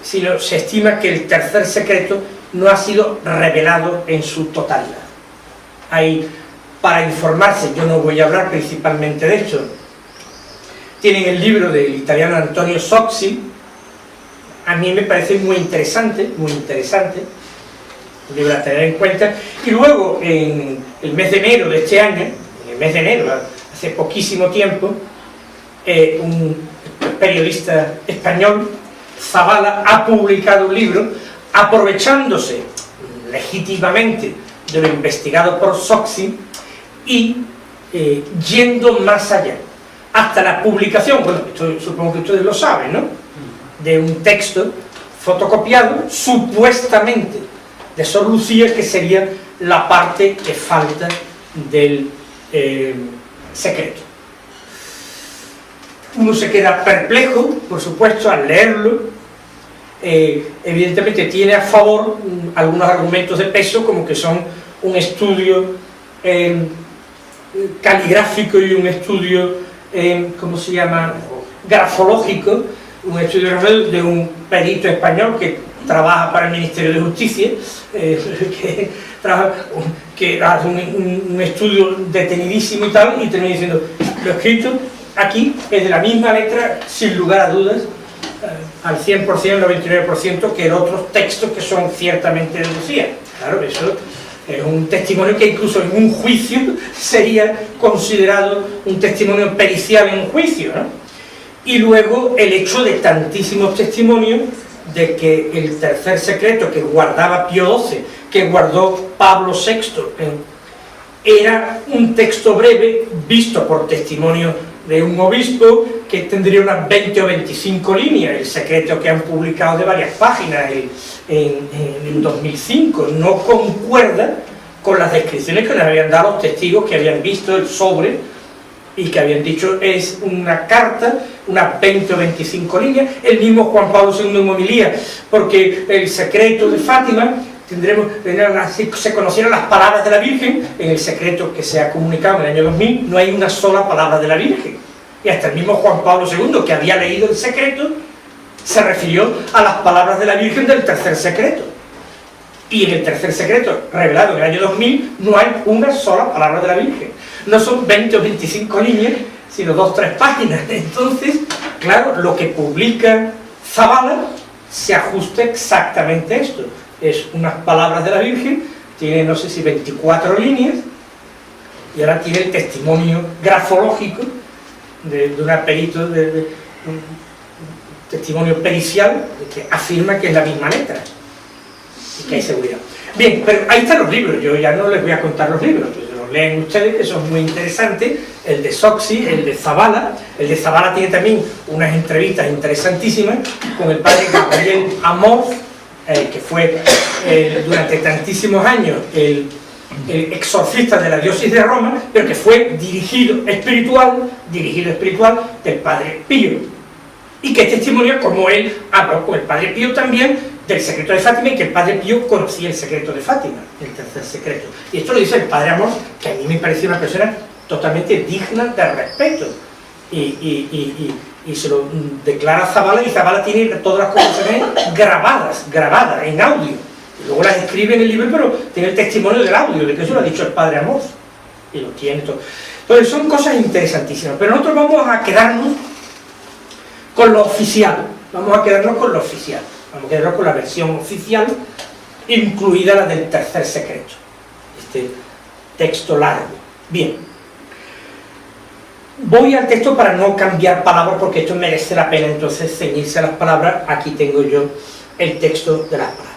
sino se estima que el tercer secreto no ha sido revelado en su totalidad. Para informarse, yo no voy a hablar principalmente de esto, tienen el libro del italiano Antonio Sozzi, a mí me parece muy interesante, un libro a tener en cuenta. Y luego, en el mes de enero de este año, hace poquísimo tiempo, un periodista español, Zavala, ha publicado un libro aprovechándose legítimamente de lo investigado por Sozzi y yendo más allá, hasta la publicación, bueno, esto supongo que ustedes lo saben, ¿no?, de un texto fotocopiado, supuestamente de Sor Lucía, que sería la parte que falta del secreto. Uno se queda perplejo, por supuesto, al leerlo. Evidentemente tiene a favor algunos argumentos de peso, como que son un estudio caligráfico y un estudio, ¿cómo se llama?, grafológico, un estudio de un perito español que trabaja para el Ministerio de Justicia, que hace un estudio detenidísimo y tal, y termina diciendo: lo escrito aquí es de la misma letra, sin lugar a dudas, al 100%, al 99%, que los otros textos que son ciertamente de Lucía. Claro, eso es un testimonio que incluso en un juicio sería considerado un testimonio pericial en un juicio, ¿no? Y luego el hecho de tantísimos testimonios de que el tercer secreto que guardaba Pío XII, que guardó Pablo VI, era un texto breve, visto por testimonio de un obispo, que tendría unas 20 o 25 líneas, el secreto que han publicado de varias páginas en 2005, no concuerda con las descripciones que les habían dado los testigos que habían visto el sobre y que habían dicho es una carta, unas 20 o 25 líneas. El mismo Juan Pablo II en homilía, porque el secreto de Fátima, si se conocieran las palabras de la Virgen, en el secreto que se ha comunicado en el año 2000, no hay una sola palabra de la Virgen. Y hasta el mismo Juan Pablo II, que había leído el secreto, se refirió a las palabras de la Virgen del tercer secreto. Y en el tercer secreto, revelado en el año 2000, no hay una sola palabra de la Virgen. No son 20 o 25 líneas, sino 2 o 3 páginas. Entonces, claro, lo que publica Zavala se ajusta exactamente a esto. Es unas palabras de la Virgen, tiene no sé si 24 líneas, y ahora tiene el testimonio grafológico de una perito, un testimonio pericial que afirma que es la misma letra y que hay seguridad. Bien, pero ahí están los libros. Yo ya no les voy a contar los libros, pues los leen ustedes, que son muy interesantes. El de Sozzi, el de Zavala. El de Zavala tiene también unas entrevistas interesantísimas con el padre Gabriel Amor, que fue durante tantísimos años el exorcista de la diócesis de Roma, pero que fue dirigido espiritual del padre Pío, y que testimonia como él habló con el padre Pío también del secreto de Fátima, y que el padre Pío conocía el secreto de Fátima, el tercer secreto. Y esto lo dice el padre Amor, que a mí me parece una persona totalmente digna de respeto, y se lo declara Zavala, y Zavala tiene todas las conversaciones grabadas en audio, y luego las escribe en el libro, pero tiene el testimonio del audio, de que eso lo ha dicho el padre Amor, y lo tiene todo. Entonces son cosas interesantísimas, pero nosotros vamos a quedarnos con lo oficial, vamos a quedarnos con la versión oficial, incluida la del tercer secreto, este texto largo. Bien, voy al texto para no cambiar palabras, porque esto merece la pena entonces ceñirse a las palabras. Aquí tengo yo el texto de las palabras.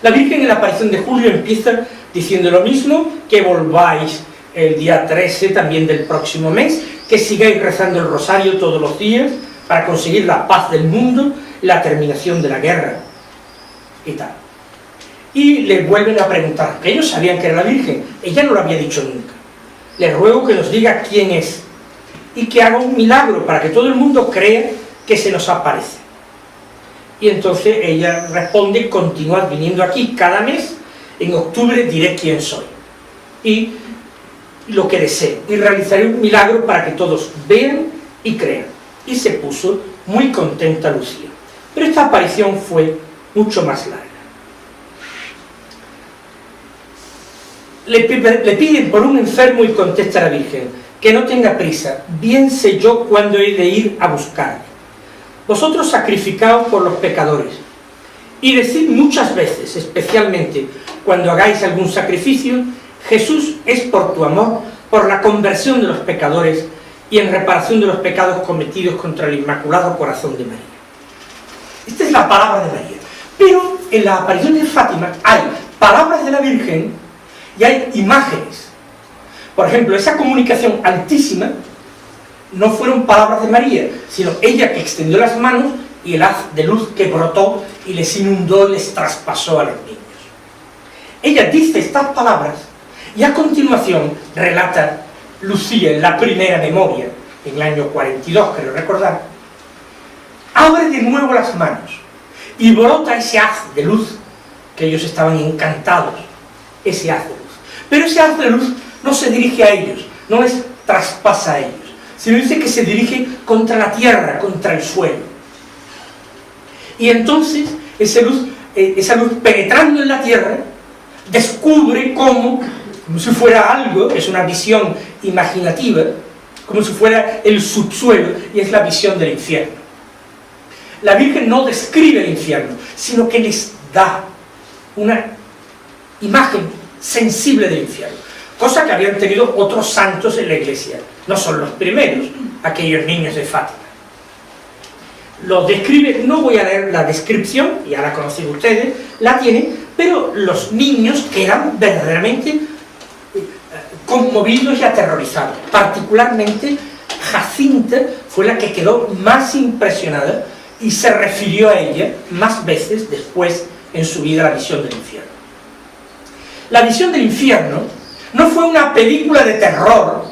La Virgen en la aparición de julio empieza diciendo lo mismo: que volváis el día 13 también del próximo mes, que sigáis rezando el rosario todos los días para conseguir la paz del mundo, la terminación de la guerra y tal. Y le vuelven a preguntar, que ellos sabían que era la Virgen, ella no lo había dicho nunca. Les ruego que nos diga quién es y que haga un milagro para que todo el mundo crea que se nos aparece. Y entonces ella responde: continuad viniendo aquí cada mes, en octubre diré quién soy y lo que deseo, y realizaré un milagro para que todos vean y crean. Y se puso muy contenta Lucía. Pero esta aparición fue mucho más larga. Le piden por un enfermo y contesta la Virgen: que no tenga prisa, bien sé yo cuándo he de ir a buscarle. Vosotros sacrificaos por los pecadores, y decid muchas veces, especialmente cuando hagáis algún sacrificio, Jesús es por tu amor, por la conversión de los pecadores y en reparación de los pecados cometidos contra el Inmaculado Corazón de María. Esta es la palabra de María. Pero en la aparición de Fátima hay palabras de la Virgen y hay imágenes. Por ejemplo, esa comunicación altísima no fueron palabras de María, sino ella que extendió las manos y el haz de luz que brotó y les inundó y les traspasó a los niños. Ella dice estas palabras y a continuación relata Lucía en la primera memoria, en el año 42, creo recordar, abre de nuevo las manos y brota ese haz de luz, que ellos estaban encantados, ese haz de luz. Pero ese haz de luz no se dirige a ellos, no les traspasa a ellos, sino dice que se dirige contra la tierra, contra el suelo. Y entonces esa luz penetrando en la tierra, descubre como si fuera algo, es una visión imaginativa, como si fuera el subsuelo, y es la visión del infierno. La Virgen no describe el infierno, sino que les da una imagen sensible del infierno, cosa que habían tenido otros santos en la Iglesia, no son los primeros, aquellos niños de Fátima. Lo describe, no voy a leer la descripción, ya la conocen ustedes, la tienen, pero los niños quedan verdaderamente conmovidos y aterrorizados. Particularmente Jacinta fue la que quedó más impresionada y se refirió a ella más veces después en su vida a la visión del infierno. La visión del infierno no fue una película de terror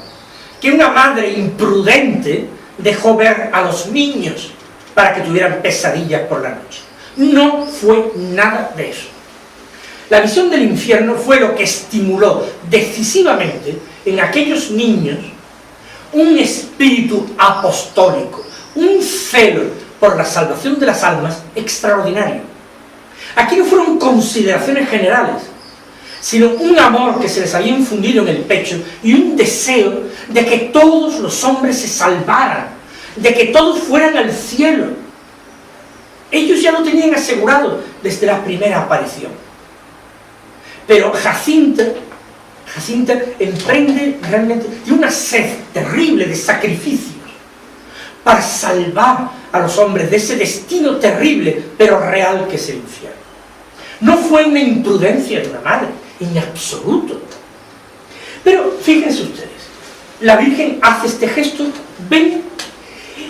que una madre imprudente dejó ver a los niños para que tuvieran pesadillas por la noche. No fue nada de eso. La visión del infierno fue lo que estimuló decisivamente en aquellos niños un espíritu apostólico, un celo por la salvación de las almas extraordinario. Aquí no fueron consideraciones generales, sino un amor que se les había infundido en el pecho y un deseo de que todos los hombres se salvaran, de que todos fueran al cielo. Ellos ya lo tenían asegurado desde la primera aparición. Pero Jacinta emprende realmente de una sed terrible de sacrificios para salvar a los hombres de ese destino terrible, pero real, que es el infierno. No fue una imprudencia de una madre, en absoluto. Pero fíjense ustedes, la Virgen hace este gesto, ven,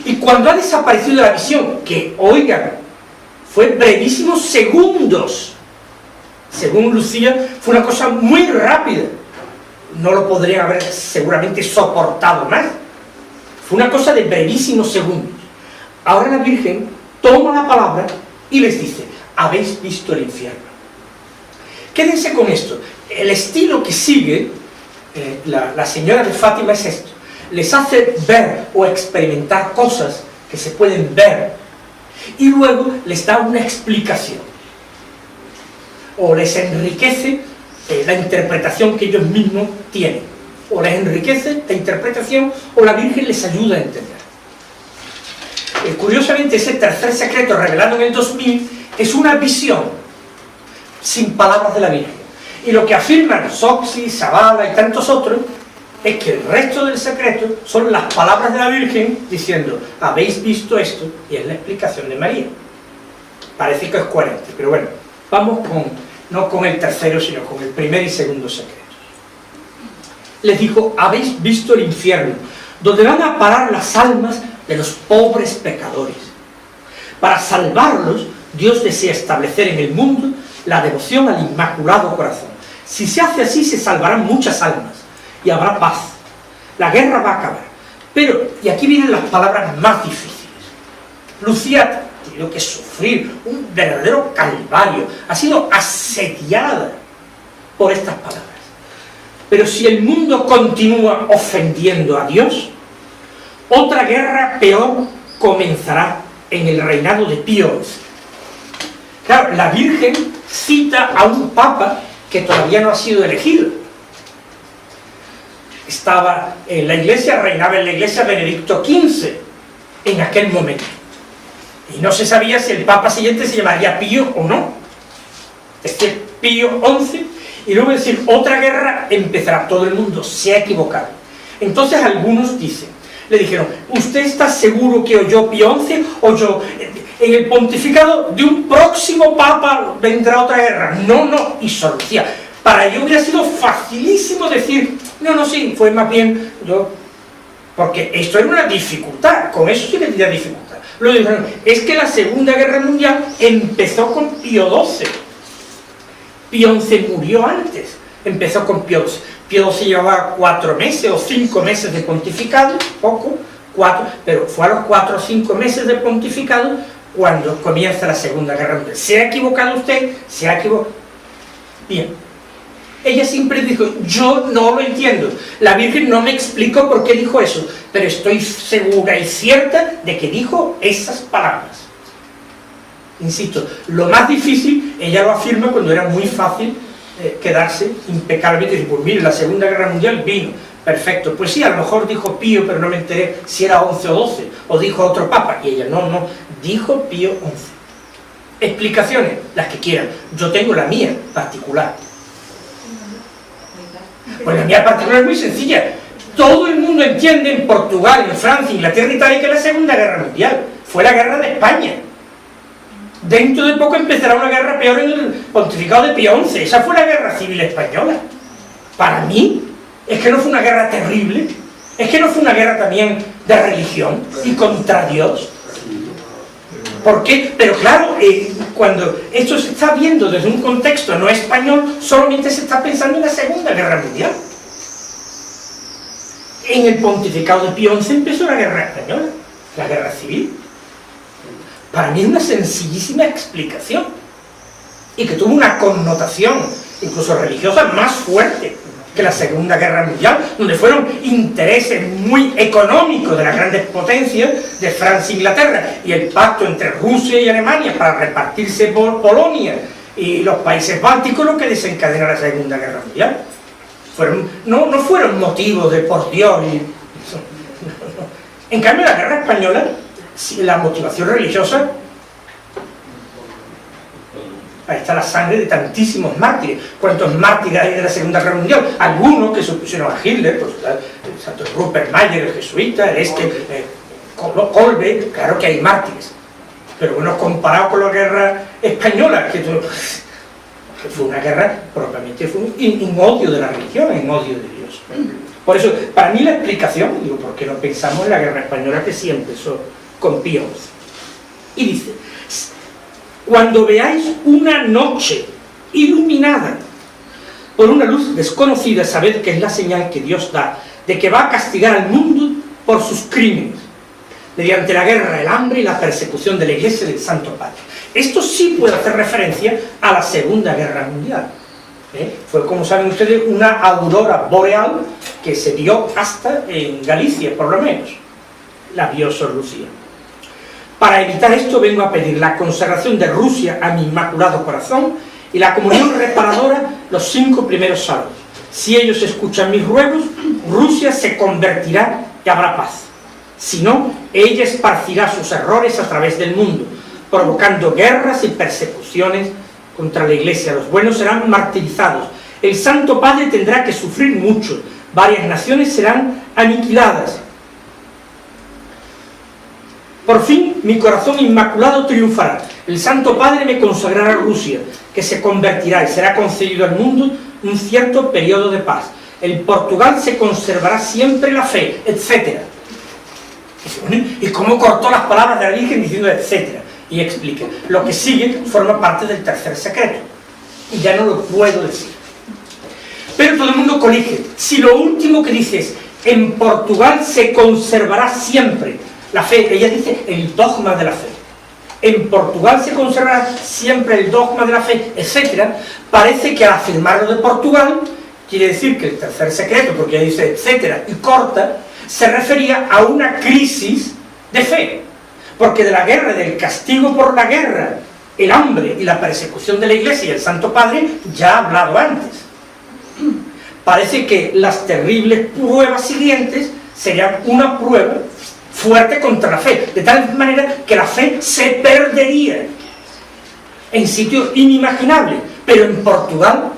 y cuando ha desaparecido la visión, que, oigan, fue brevísimos segundos, según Lucía, fue una cosa muy rápida, no lo podrían haber seguramente soportado más, fue una cosa de brevísimos segundos. Ahora la Virgen toma la palabra y les dice: habéis visto el infierno. Quédense con esto. El estilo que sigue la señora de Fátima es esto: les hace ver o experimentar cosas que se pueden ver y luego les da una explicación o les enriquece la interpretación que ellos mismos tienen, o les enriquece la interpretación o la Virgen les ayuda a entender. Curiosamente, ese tercer secreto revelado en el 2000 es una visión sin palabras de la Virgen, y lo que afirman Soxi, Zavala y tantos otros es que el resto del secreto son las palabras de la Virgen diciendo: habéis visto esto, y es la explicación de María. Parece que es coherente, pero bueno, vamos no con el tercero, sino con el primer y segundo secreto. Les dijo: habéis visto el infierno, donde van a parar las almas de los pobres pecadores. Para salvarlos, Dios desea establecer en el mundo la devoción al Inmaculado Corazón. Si se hace así, se salvarán muchas almas y habrá paz. La guerra va a acabar. Pero, y aquí vienen las palabras más difíciles, Lucía ha tenido que sufrir un verdadero calvario, ha sido asediada por estas palabras. Pero si el mundo continúa ofendiendo a Dios, otra guerra peor comenzará en el reinado de Pío XI. Claro, la Virgen cita a un papa que todavía no ha sido elegido. estaba en la Iglesia, reinaba en la Iglesia Benedicto XV en aquel momento. Y no se sabía si el Papa siguiente se llamaría Pío o no. Este Pío XI, y luego decir, otra guerra empezará, todo el mundo se ha equivocado. Entonces algunos dicen, le dijeron, ¿usted está seguro que oyó Pío XI? ¿Oyó en el pontificado de un próximo Papa vendrá otra guerra? No, no, y solución. Para ello hubiera sido facilísimo decir, no, sí, fue más bien yo, porque esto era una dificultad, con eso sí que tenía dificultad. Lo dijeron, es que la Segunda Guerra Mundial empezó con Pío XII. Pío XI murió antes, empezó con Pío XII. Pío XII llevaba 4 meses o 5 meses de pontificado, poco, 4, pero fue a los 4 o 5 meses de pontificado cuando comienza la Segunda Guerra Mundial. ¿Se ha equivocado usted? Se ha equivocado. Bien. Ella siempre dijo, yo no lo entiendo, la Virgen no me explicó por qué dijo eso, pero estoy segura y cierta de que dijo esas palabras. Insisto, lo más difícil, ella lo afirma cuando era muy fácil quedarse impecablemente y decir, pues mire, la Segunda Guerra Mundial vino, perfecto, pues sí, a lo mejor dijo Pío, pero no me enteré si era 11 o 12, o dijo otro Papa, y ella, no, dijo Pío XI. Explicaciones, las que quieran, yo tengo la mía particular. Pues la mía particular es muy sencilla. Todo el mundo entiende en Portugal, en Francia, Inglaterra, Italia, que es la Segunda Guerra Mundial fue la guerra de España. Dentro de poco empezará una guerra peor en el pontificado de Pío XI. Esa fue la guerra civil española. Para mí, es que no fue una guerra terrible, es que no fue una guerra también de religión y contra Dios. ¿Por qué? Pero claro, cuando esto se está viendo desde un contexto no español, solamente se está pensando en la Segunda Guerra Mundial. En el pontificado de Pío XI empezó la guerra española, la guerra civil. Para mí es una sencillísima explicación, y que tuvo una connotación, incluso religiosa, más fuerte que la Segunda Guerra Mundial, donde fueron intereses muy económicos de las grandes potencias de Francia e Inglaterra, y el pacto entre Rusia y Alemania para repartirse por Polonia y los países bálticos, lo que desencadenó la Segunda Guerra Mundial. No fueron motivos de por Dios. En cambio, la guerra española, la motivación religiosa, ahí está la sangre de tantísimos mártires. ¿Cuántos mártires hay de la Segunda Guerra Mundial? Algunos que se opusieron a Hitler, pues, el santo Rupert Mayer, el jesuita, Kolbe, claro que hay mártires. Pero bueno, comparado con la guerra española, que fue una guerra, propiamente fue un odio de la religión, un odio de Dios. Por eso, para mí la explicación, digo, ¿por qué no pensamos en la guerra española que sí empezó con Pío XI? Y dice, cuando veáis una noche iluminada por una luz desconocida, sabed que es la señal que Dios da de que va a castigar al mundo por sus crímenes, mediante la guerra, el hambre y la persecución de la Iglesia del Santo Padre. Esto sí puede hacer referencia a la Segunda Guerra Mundial. Fue, como saben ustedes, una aurora boreal que se vio hasta en Galicia, por lo menos. La vio Sor Lucía. Para evitar esto vengo a pedir la consagración de Rusia a mi Inmaculado Corazón y la comunión reparadora los 5 primeros salvos. Si ellos escuchan mis ruegos, Rusia se convertirá y habrá paz. Si no, ella esparcirá sus errores a través del mundo, provocando guerras y persecuciones contra la Iglesia. Los buenos serán martirizados. El Santo Padre tendrá que sufrir mucho. Varias naciones serán aniquiladas. Por fin, mi corazón inmaculado triunfará. El Santo Padre me consagrará a Rusia, que se convertirá y será concedido al mundo un cierto periodo de paz. En Portugal se conservará siempre la fe, etc. ¿Y cómo cortó las palabras de la Virgen diciendo etcétera? Y explica. Lo que sigue forma parte del tercer secreto. Y ya no lo puedo decir. Pero todo el mundo colige. Si lo último que dice es, en Portugal se conservará siempre la fe, ella dice el dogma de la fe. En Portugal se conservará siempre el dogma de la fe, etc. Parece que al afirmarlo de Portugal, quiere decir que el tercer secreto, porque ella dice etcétera y corta, se refería a una crisis de fe. Porque de la guerra, del castigo por la guerra, el hambre y la persecución de la Iglesia y el Santo Padre, ya ha hablado antes. parece que las terribles pruebas siguientes serían una prueba fuerte contra la fe, de tal manera que la fe se perdería en sitios inimaginables, pero en Portugal,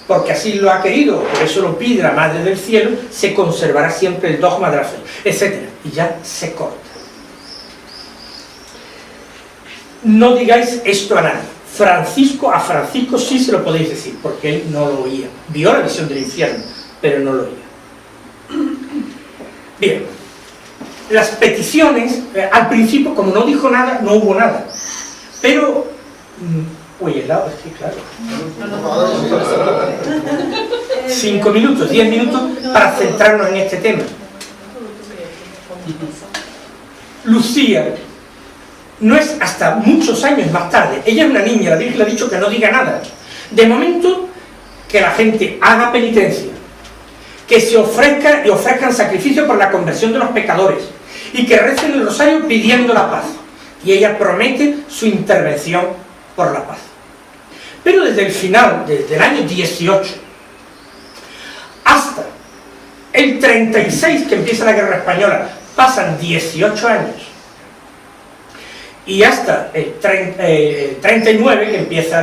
porque así lo ha querido, por eso lo pide la Madre del Cielo, se conservará siempre el dogma de la fe, etc. Y ya se corta. No digáis esto a nadie. A Francisco sí se lo podéis decir, porque él no lo oía. Vio la visión del infierno, pero no lo oía. Bien, las peticiones, al principio, como no dijo nada, no hubo nada. Pero, uy, el lado, es que claro. 5 minutos, 10 minutos para centrarnos en este tema. Lucía no es hasta muchos años más tarde. Ella es una niña, la Virgen le ha dicho que no diga nada. De momento, que la gente haga penitencia, que se ofrezca y ofrezcan sacrificio por la conversión de los pecadores, y que recen el rosario pidiendo la paz. Y ella promete su intervención por la paz. Pero desde el final, desde el año 18, hasta el 36, que empieza la Guerra Española, pasan 18 años. Y hasta el 39, que empieza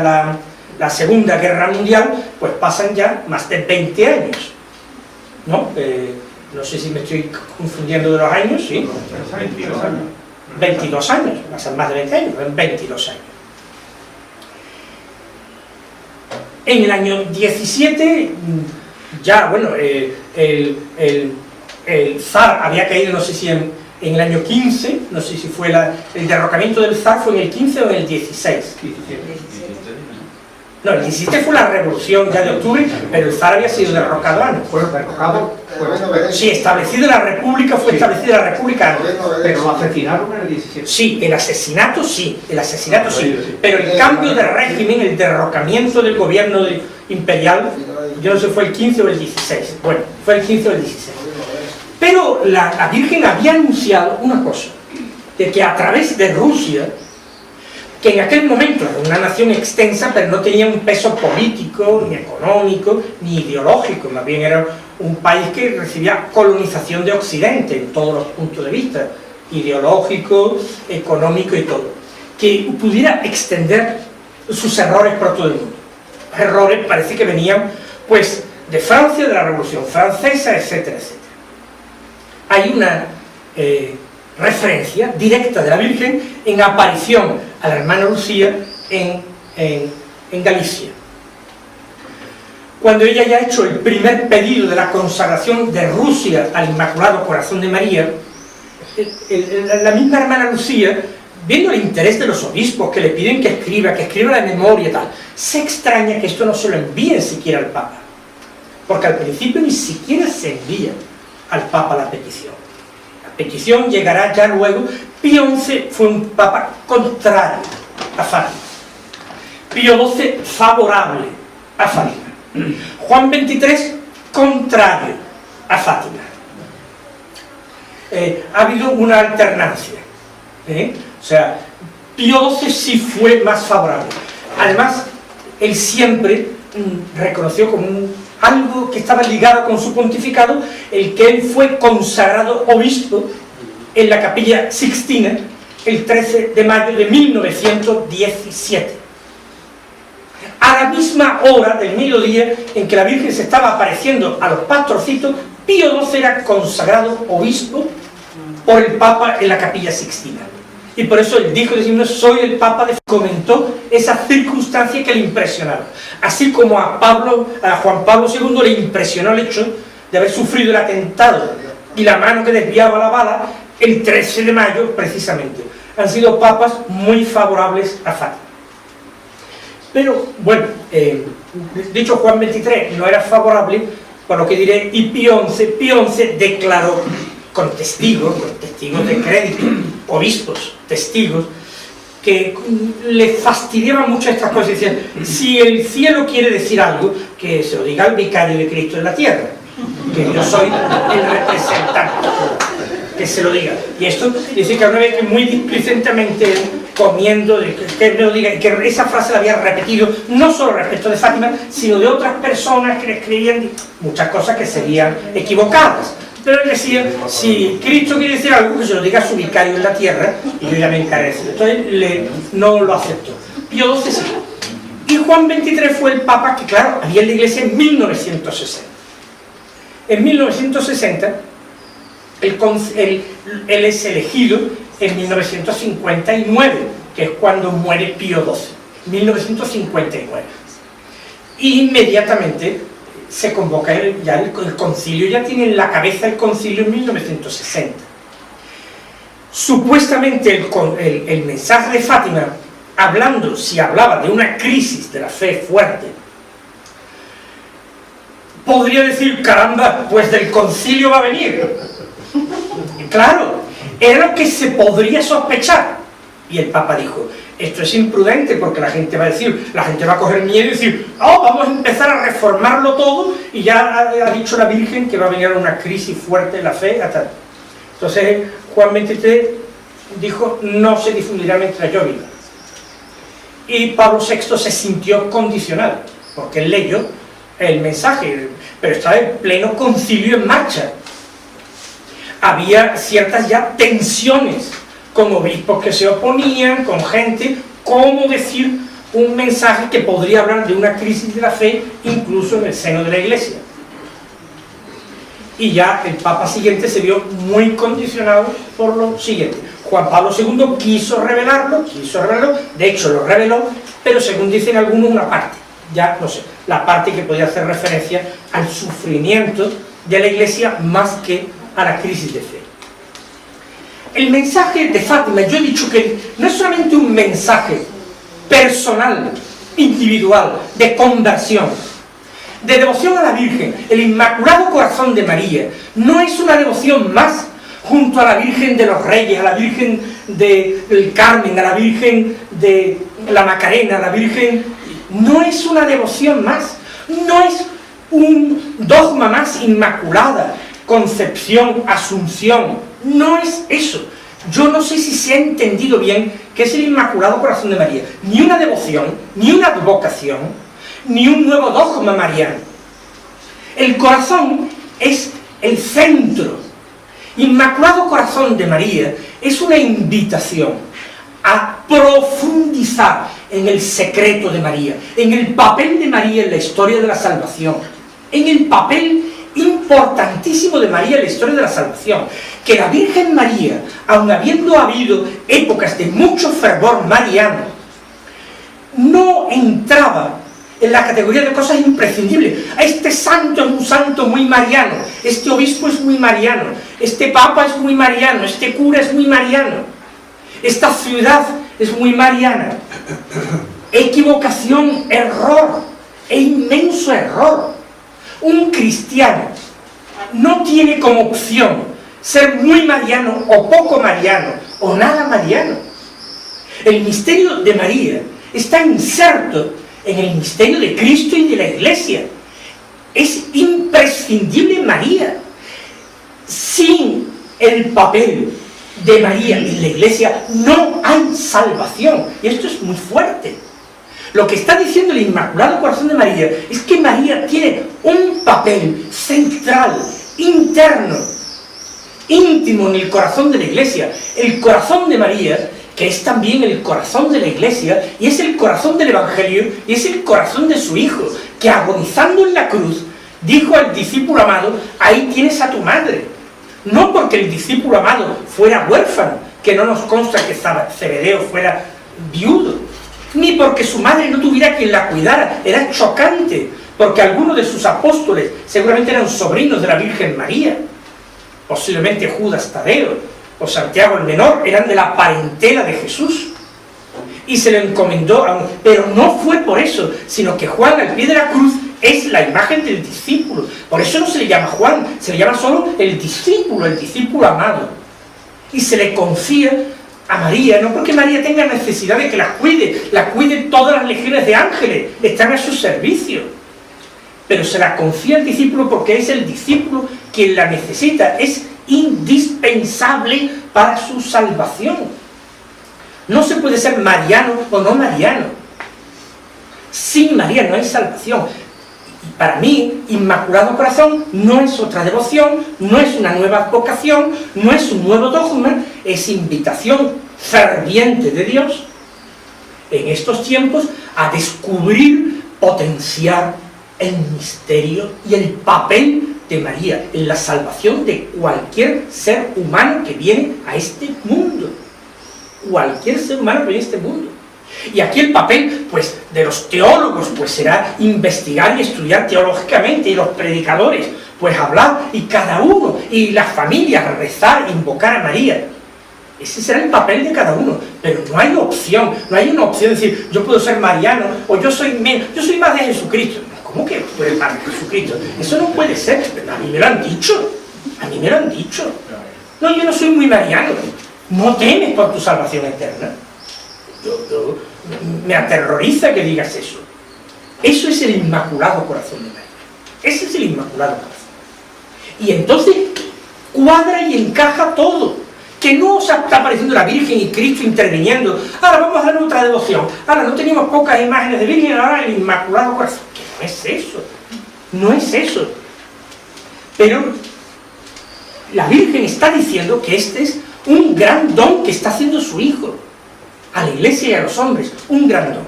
la Segunda Guerra Mundial, pues pasan ya más de 20 años. ¿No? No sé si me estoy confundiendo de los años, ¿sí? 22 años. 22 años, pasan más de 20 años, 22 años. En el año 17, ya, bueno, el zar había caído, no sé si en el año 15, no sé si fue el derrocamiento del zar fue en el 15 o en el 16. 17. No, el 17 fue la revolución ya de octubre, pero el zar había sido derrocado antes. Fue derrocado, Sí, establecida la república, fue establecida la república antes. pero lo asesinaron en el 17. Sí, el asesinato sí, pero el cambio de régimen, el derrocamiento del gobierno imperial, yo no sé si fue el 15 o el 16, bueno, fue el 15 o el 16. Pero la Virgen había anunciado una cosa, de que a través de Rusia, que en aquel momento era una nación extensa, pero no tenía un peso político, ni económico, ni ideológico, más bien era un país que recibía colonización de Occidente en todos los puntos de vista, ideológico, económico y todo, que pudiera extender sus errores por todo el mundo. Errores parece que venían pues de Francia, de la Revolución Francesa, etcétera, etcétera. Hay una referencia directa de la Virgen en aparición a la hermana Lucía en Galicia. Cuando ella ya ha hecho el primer pedido de la consagración de Rusia al Inmaculado Corazón de María, la misma hermana Lucía, viendo el interés de los obispos que le piden que escriba la memoria y tal, se extraña que esto no se lo envíe siquiera al Papa, porque al principio ni siquiera se envía al Papa la petición. La petición llegará ya luego. Pío XI fue un Papa contrario a Fátima, Pío XII favorable a Fátima, Juan XXIII contrario a Fátima. Ha habido una alternancia, o sea, Pío XII sí fue más favorable. Además, él siempre reconoció como algo que estaba ligado con su pontificado, el que él fue consagrado obispo en la Capilla Sixtina el 13 de mayo de 1917. A la misma hora del mediodía en que la Virgen se estaba apareciendo a los pastorcitos, Pío XII era consagrado obispo por el Papa en la Capilla Sixtina. Y por eso él dijo, decimos, soy el Papa de... Comentó esa circunstancia que le impresionaba. Así como a Juan Pablo II le impresionó el hecho de haber sufrido el atentado y la mano que desviaba la bala el 13 de mayo, precisamente. Han sido papas muy favorables a Fátima. Pero, bueno, dicho Juan XXIII no era favorable, por lo que diré, y Pío XI declaró con testigos de crédito, obispos, testigos, que le fastidiaban mucho estas cosas. Decían, si el cielo quiere decir algo, que se lo diga al vicario de Cristo en la tierra, que yo soy el representante, que se lo diga. Y esto dice que una vez que muy displicentemente comiendo, que me lo diga, y que esa frase la había repetido, no solo respecto de Fátima, sino de otras personas que les creían muchas cosas que serían equivocadas. Pero él decía, si Cristo quiere decir algo, que se lo diga a su vicario en la tierra, y yo ya me encargué. Entonces no lo aceptó. Pío XII sí. Y Juan XXIII fue el Papa que, claro, había en la Iglesia en 1960. En 1960, él es elegido en 1959, que es cuando muere Pío XII, 1959. Y inmediatamente se convoca ya el concilio, ya tiene en la cabeza el concilio en 1960. Supuestamente el mensaje de Fátima, si hablaba de una crisis de la fe fuerte, podría decir, caramba, pues del concilio va a venir. Claro, era lo que se podría sospechar. Y el Papa dijo, esto es imprudente porque la gente va a decir, la gente va a coger miedo y decir, oh, vamos a empezar a reformarlo todo, y ya ha dicho la Virgen que va a venir una crisis fuerte de la fe. Hasta... Entonces Juan XXIII dijo, no se difundirá mientras yo viva. Y Pablo VI se sintió condicionado, porque él leyó el mensaje, pero estaba en pleno concilio en marcha. Había ciertas ya tensiones, con obispos que se oponían, con gente, cómo decir un mensaje que podría hablar de una crisis de la fe, incluso en el seno de la Iglesia. Y ya el Papa siguiente se vio muy condicionado por lo siguiente. Juan Pablo II quiso revelarlo, de hecho lo reveló, pero según dicen algunos una parte, ya no sé, la parte que podía hacer referencia al sufrimiento de la Iglesia más que a la crisis de fe. El mensaje de Fátima, yo he dicho que no es solamente un mensaje personal, individual, de conversión, de devoción a la Virgen. El Inmaculado Corazón de María no es una devoción más junto a la Virgen de los Reyes, a la Virgen del Carmen, a la Virgen de la Macarena, a la Virgen... No es una devoción más, no es un dogma más, Inmaculada, Concepción, Asunción, no es eso. Yo no sé si se ha entendido bien qué es el Inmaculado Corazón de María. Ni una devoción, ni una advocación, ni un nuevo dogma mariano. El corazón es el centro. Inmaculado Corazón de María es una invitación a profundizar en el secreto de María, en el papel de María en la historia de la salvación, en el papel importantísimo de María en la historia de la salvación, que la Virgen María, aun habiendo habido épocas de mucho fervor mariano, no entraba en la categoría de cosas imprescindibles. Este santo es un santo muy mariano, este obispo es muy mariano, este papa es muy mariano, este cura es muy mariano, esta ciudad es muy mariana. Equivocación, error, e inmenso error. Un cristiano no tiene como opción ser muy mariano o poco mariano o nada mariano. El misterio de María está inserto en el misterio de Cristo y de la Iglesia. Es imprescindible María. Sin el papel de María en la Iglesia no hay salvación. Y esto es muy fuerte. Lo que está diciendo el Inmaculado Corazón de María es que María tiene un papel central, interno, íntimo en el corazón de la Iglesia. El corazón de María, que es también el corazón de la Iglesia, y es el corazón del Evangelio, y es el corazón de su Hijo, que agonizando en la cruz, dijo al discípulo amado, ahí tienes a tu madre. No porque el discípulo amado fuera huérfano, que no nos consta que Zebedeo fuera viudo, ni porque su madre no tuviera quien la cuidara. Era chocante, porque algunos de sus apóstoles seguramente eran sobrinos de la Virgen María, posiblemente Judas Tadeo o Santiago el Menor, eran de la parentela de Jesús, y se le encomendó pero no fue por eso, sino que Juan al pie de la cruz es la imagen del discípulo. Por eso no se le llama Juan, se le llama solo el discípulo amado, y se le confía a María, no porque María tenga necesidad de que la cuiden todas las legiones de ángeles, están a su servicio, pero se la confía al discípulo porque es el discípulo quien la necesita, es indispensable para su salvación. No se puede ser mariano o no mariano. Sin María no hay salvación. Y para mí, Inmaculado Corazón no es otra devoción, no es una nueva vocación, no es un nuevo dogma, es invitación ferviente de Dios en estos tiempos a descubrir, potenciar el misterio y el papel de María en la salvación de cualquier ser humano que viene a este mundo. Cualquier ser humano que viene a este mundo. Y aquí el papel, pues, de los teólogos, pues, será investigar y estudiar teológicamente, y los predicadores, pues, hablar, y cada uno, y las familias, rezar, invocar a María. Ese será el papel de cada uno, pero no hay opción, no hay una opción de decir, yo puedo ser mariano, o yo soy más de Jesucristo. ¿Cómo que tú eres más de Jesucristo? Eso no puede ser, a mí me lo han dicho, No, yo no soy muy mariano, no temes por tu salvación eterna. Me aterroriza que digas eso. Eso es el Inmaculado Corazón de María. Ese es el Inmaculado Corazón. Y entonces cuadra y encaja todo. Que no os está apareciendo la Virgen y Cristo interviniendo. Ahora vamos a dar otra devoción. Ahora no teníamos pocas imágenes de Virgen, ahora el Inmaculado Corazón. Que no es eso. No es eso. Pero la Virgen está diciendo que este es un gran don que está haciendo su Hijo a la Iglesia y a los hombres, un gran don.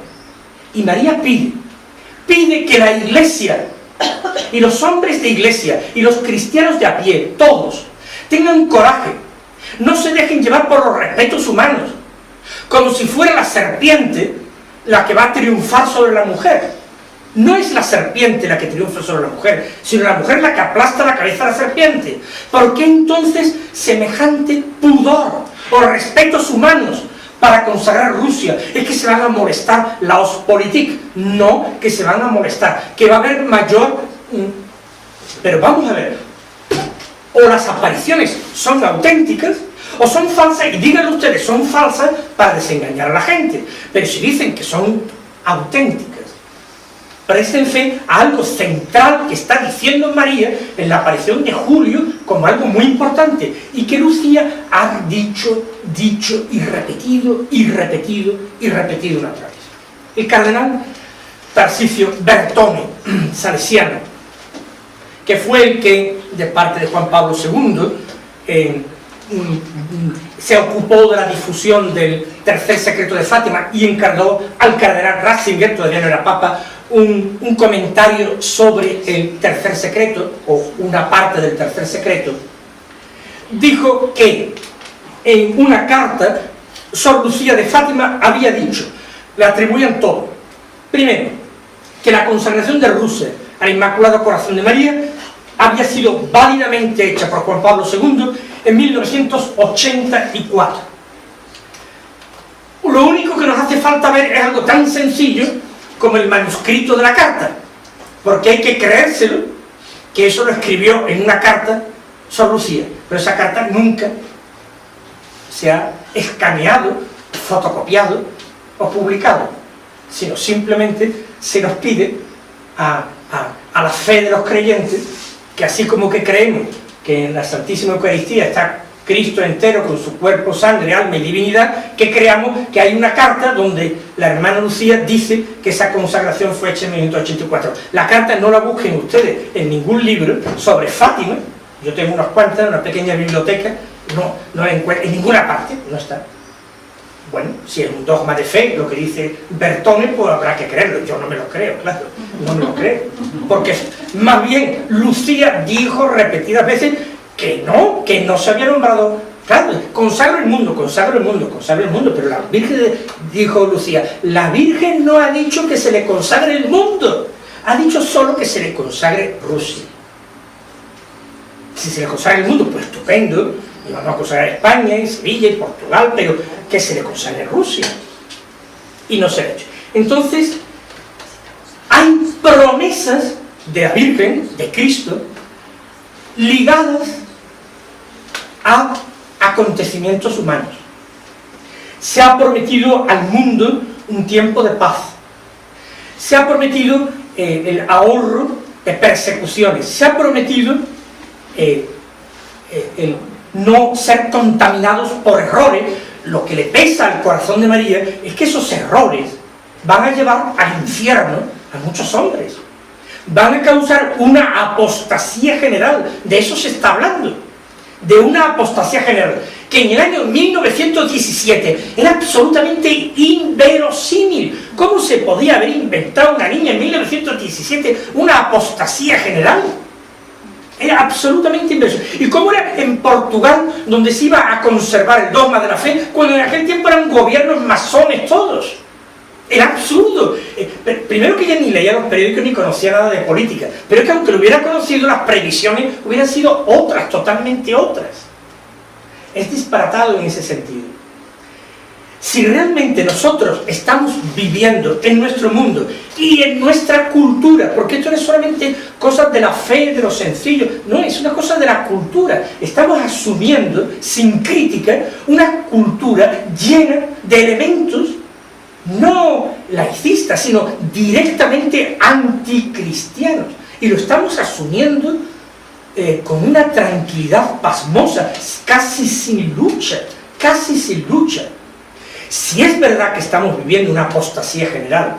Y María pide que la Iglesia y los hombres de Iglesia y los cristianos de a pie, todos, tengan coraje, no se dejen llevar por los respetos humanos, como si fuera la serpiente la que va a triunfar sobre la mujer. No es la serpiente la que triunfa sobre la mujer, sino la mujer la que aplasta la cabeza a la serpiente. ¿Por qué entonces semejante pudor o respetos humanos para consagrar Rusia? Es que se van a molestar la Ostpolitik. No, que se van a molestar, que va a haber mayor... Pero vamos a ver, o las apariciones son auténticas o son falsas, y díganlo ustedes, son falsas para desengañar a la gente. Pero si dicen que son auténticas, préstense a algo central que está diciendo María en la aparición de Julio como algo muy importante, y que Lucía ha dicho y repetido una otra vez. El cardenal Tarcisio Bertone, salesiano, que fue el que, de parte de Juan Pablo II, se ocupó de la difusión del tercer secreto de Fátima y encargó al cardenal Ratzinger, todavía no era papa, un comentario sobre el tercer secreto, o una parte del tercer secreto. Dijo que en una carta Sor Lucía de Fátima había dicho, le atribuían todo. Primero, que la consagración de Rusia al Inmaculado Corazón de María había sido válidamente hecha por Juan Pablo II en 1984. Lo único que nos hace falta ver es algo tan sencillo como el manuscrito de la carta, porque hay que creérselo, que eso lo escribió en una carta Sor Lucía, pero esa carta nunca se ha escaneado, fotocopiado o publicado, sino simplemente se nos pide a la fe de los creyentes, que así como que creemos que en la Santísima Eucaristía está Cristo entero con su cuerpo, sangre, alma y divinidad, que creamos que hay una carta donde la hermana Lucía dice que esa consagración fue hecha en 1984. La carta no la busquen ustedes en ningún libro sobre Fátima. Yo tengo unas cuantas en una pequeña biblioteca, no la encuentro en ninguna parte, no está. Bueno, si es un dogma de fe, lo que dice Bertone, pues habrá que creerlo. Yo no me lo creo, claro, no me lo creo. Porque más bien Lucía dijo repetidas veces que no se había nombrado. Claro, consagro el mundo, pero la Virgen, dijo Lucía, la Virgen no ha dicho que se le consagre el mundo, ha dicho solo que se le consagre Rusia. Si se le consagra el mundo, pues estupendo, y vamos a consagrar España, y Sevilla, y Portugal, pero que se le consagre Rusia. Y no se ha hecho. Entonces, hay promesas de la Virgen, de Cristo, ligadas a acontecimientos humanos. Se ha prometido al mundo un tiempo de paz. Se ha prometido el ahorro de persecuciones. Se ha prometido el no ser contaminados por errores, lo que le pesa al corazón de María es que esos errores van a llevar al infierno a muchos hombres. Van a causar una apostasía general. De eso se está hablando. De una apostasía general. Que en el año 1917 era absolutamente inverosímil. ¿Cómo se podía haber inventado una niña en 1917 una apostasía general? Era absolutamente inverosímil. ¿Y cómo era en Portugal, donde se iba a conservar el dogma de la fe, cuando en aquel tiempo eran gobiernos masones todos? Era absurdo. Primero que ella ni leía los periódicos ni conocía nada de política, pero es que aunque lo hubiera conocido, las previsiones hubieran sido otras, totalmente otras. Es disparatado en ese sentido. Si realmente nosotros estamos viviendo en nuestro mundo y en nuestra cultura, porque esto no es solamente cosas de la fe, de lo sencillo, no, es una cosa de la cultura. Estamos asumiendo, sin crítica, una cultura llena de elementos no laicistas, sino directamente anticristianos. Y lo estamos asumiendo con una tranquilidad pasmosa, casi sin lucha, casi sin lucha. Si es verdad que estamos viviendo una apostasía general,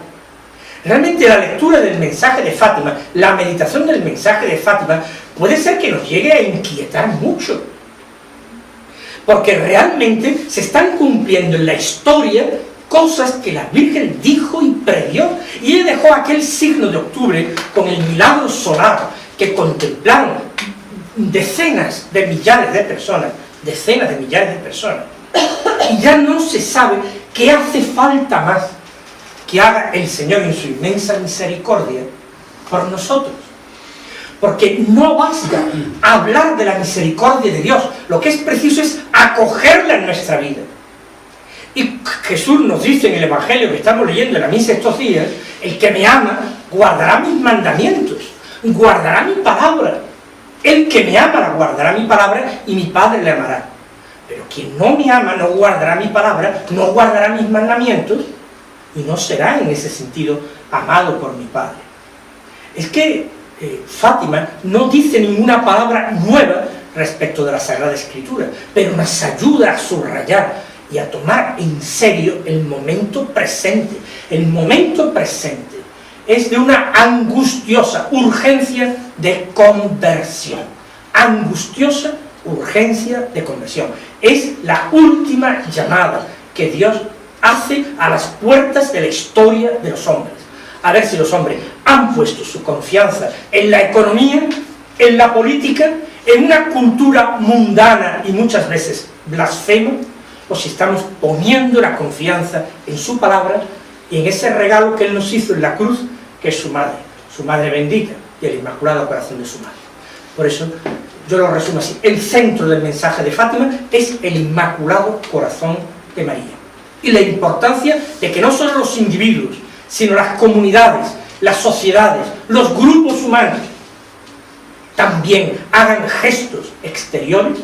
realmente la lectura del mensaje de Fátima, la meditación del mensaje de Fátima, puede ser que nos llegue a inquietar mucho. Porque realmente se están cumpliendo en la historia cosas que la Virgen dijo y previó. Y ella dejó aquel signo de octubre con el milagro solar que contemplaron decenas de millares de personas, decenas de millares de personas. Y ya no se sabe qué hace falta más que haga el Señor en su inmensa misericordia por nosotros. Porque no basta hablar de la misericordia de Dios, lo que es preciso es acogerla en nuestra vida. Y Jesús nos dice en el Evangelio que estamos leyendo en la misa estos días: el que me ama guardará mis mandamientos, guardará mi palabra. El que me ama guardará mi palabra y mi Padre le amará. Pero quien no me ama no guardará mi palabra, no guardará mis mandamientos y no será en ese sentido amado por mi Padre. Es que Fátima no dice ninguna palabra nueva respecto de la Sagrada Escritura, pero nos ayuda a subrayar y a tomar en serio el momento presente. El momento presente es de una angustiosa urgencia de conversión. Angustiosa urgencia de conversión. Es la última llamada que Dios hace a las puertas de la historia de los hombres. A ver si los hombres han puesto su confianza en la economía, en la política, en una cultura mundana y muchas veces blasfema, o si estamos poniendo la confianza en su palabra y en ese regalo que Él nos hizo en la cruz, que es su madre bendita y el Inmaculado Corazón de su madre. Por eso yo lo resumo así: el centro del mensaje de Fátima es el Inmaculado Corazón de María. Y la importancia de que no solo los individuos, sino las comunidades, las sociedades, los grupos humanos, también hagan gestos exteriores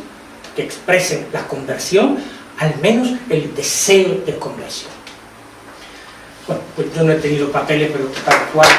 que expresen la conversión, al menos el deseo de conversión. Bueno, pues yo no he tenido papeles, pero tal cual.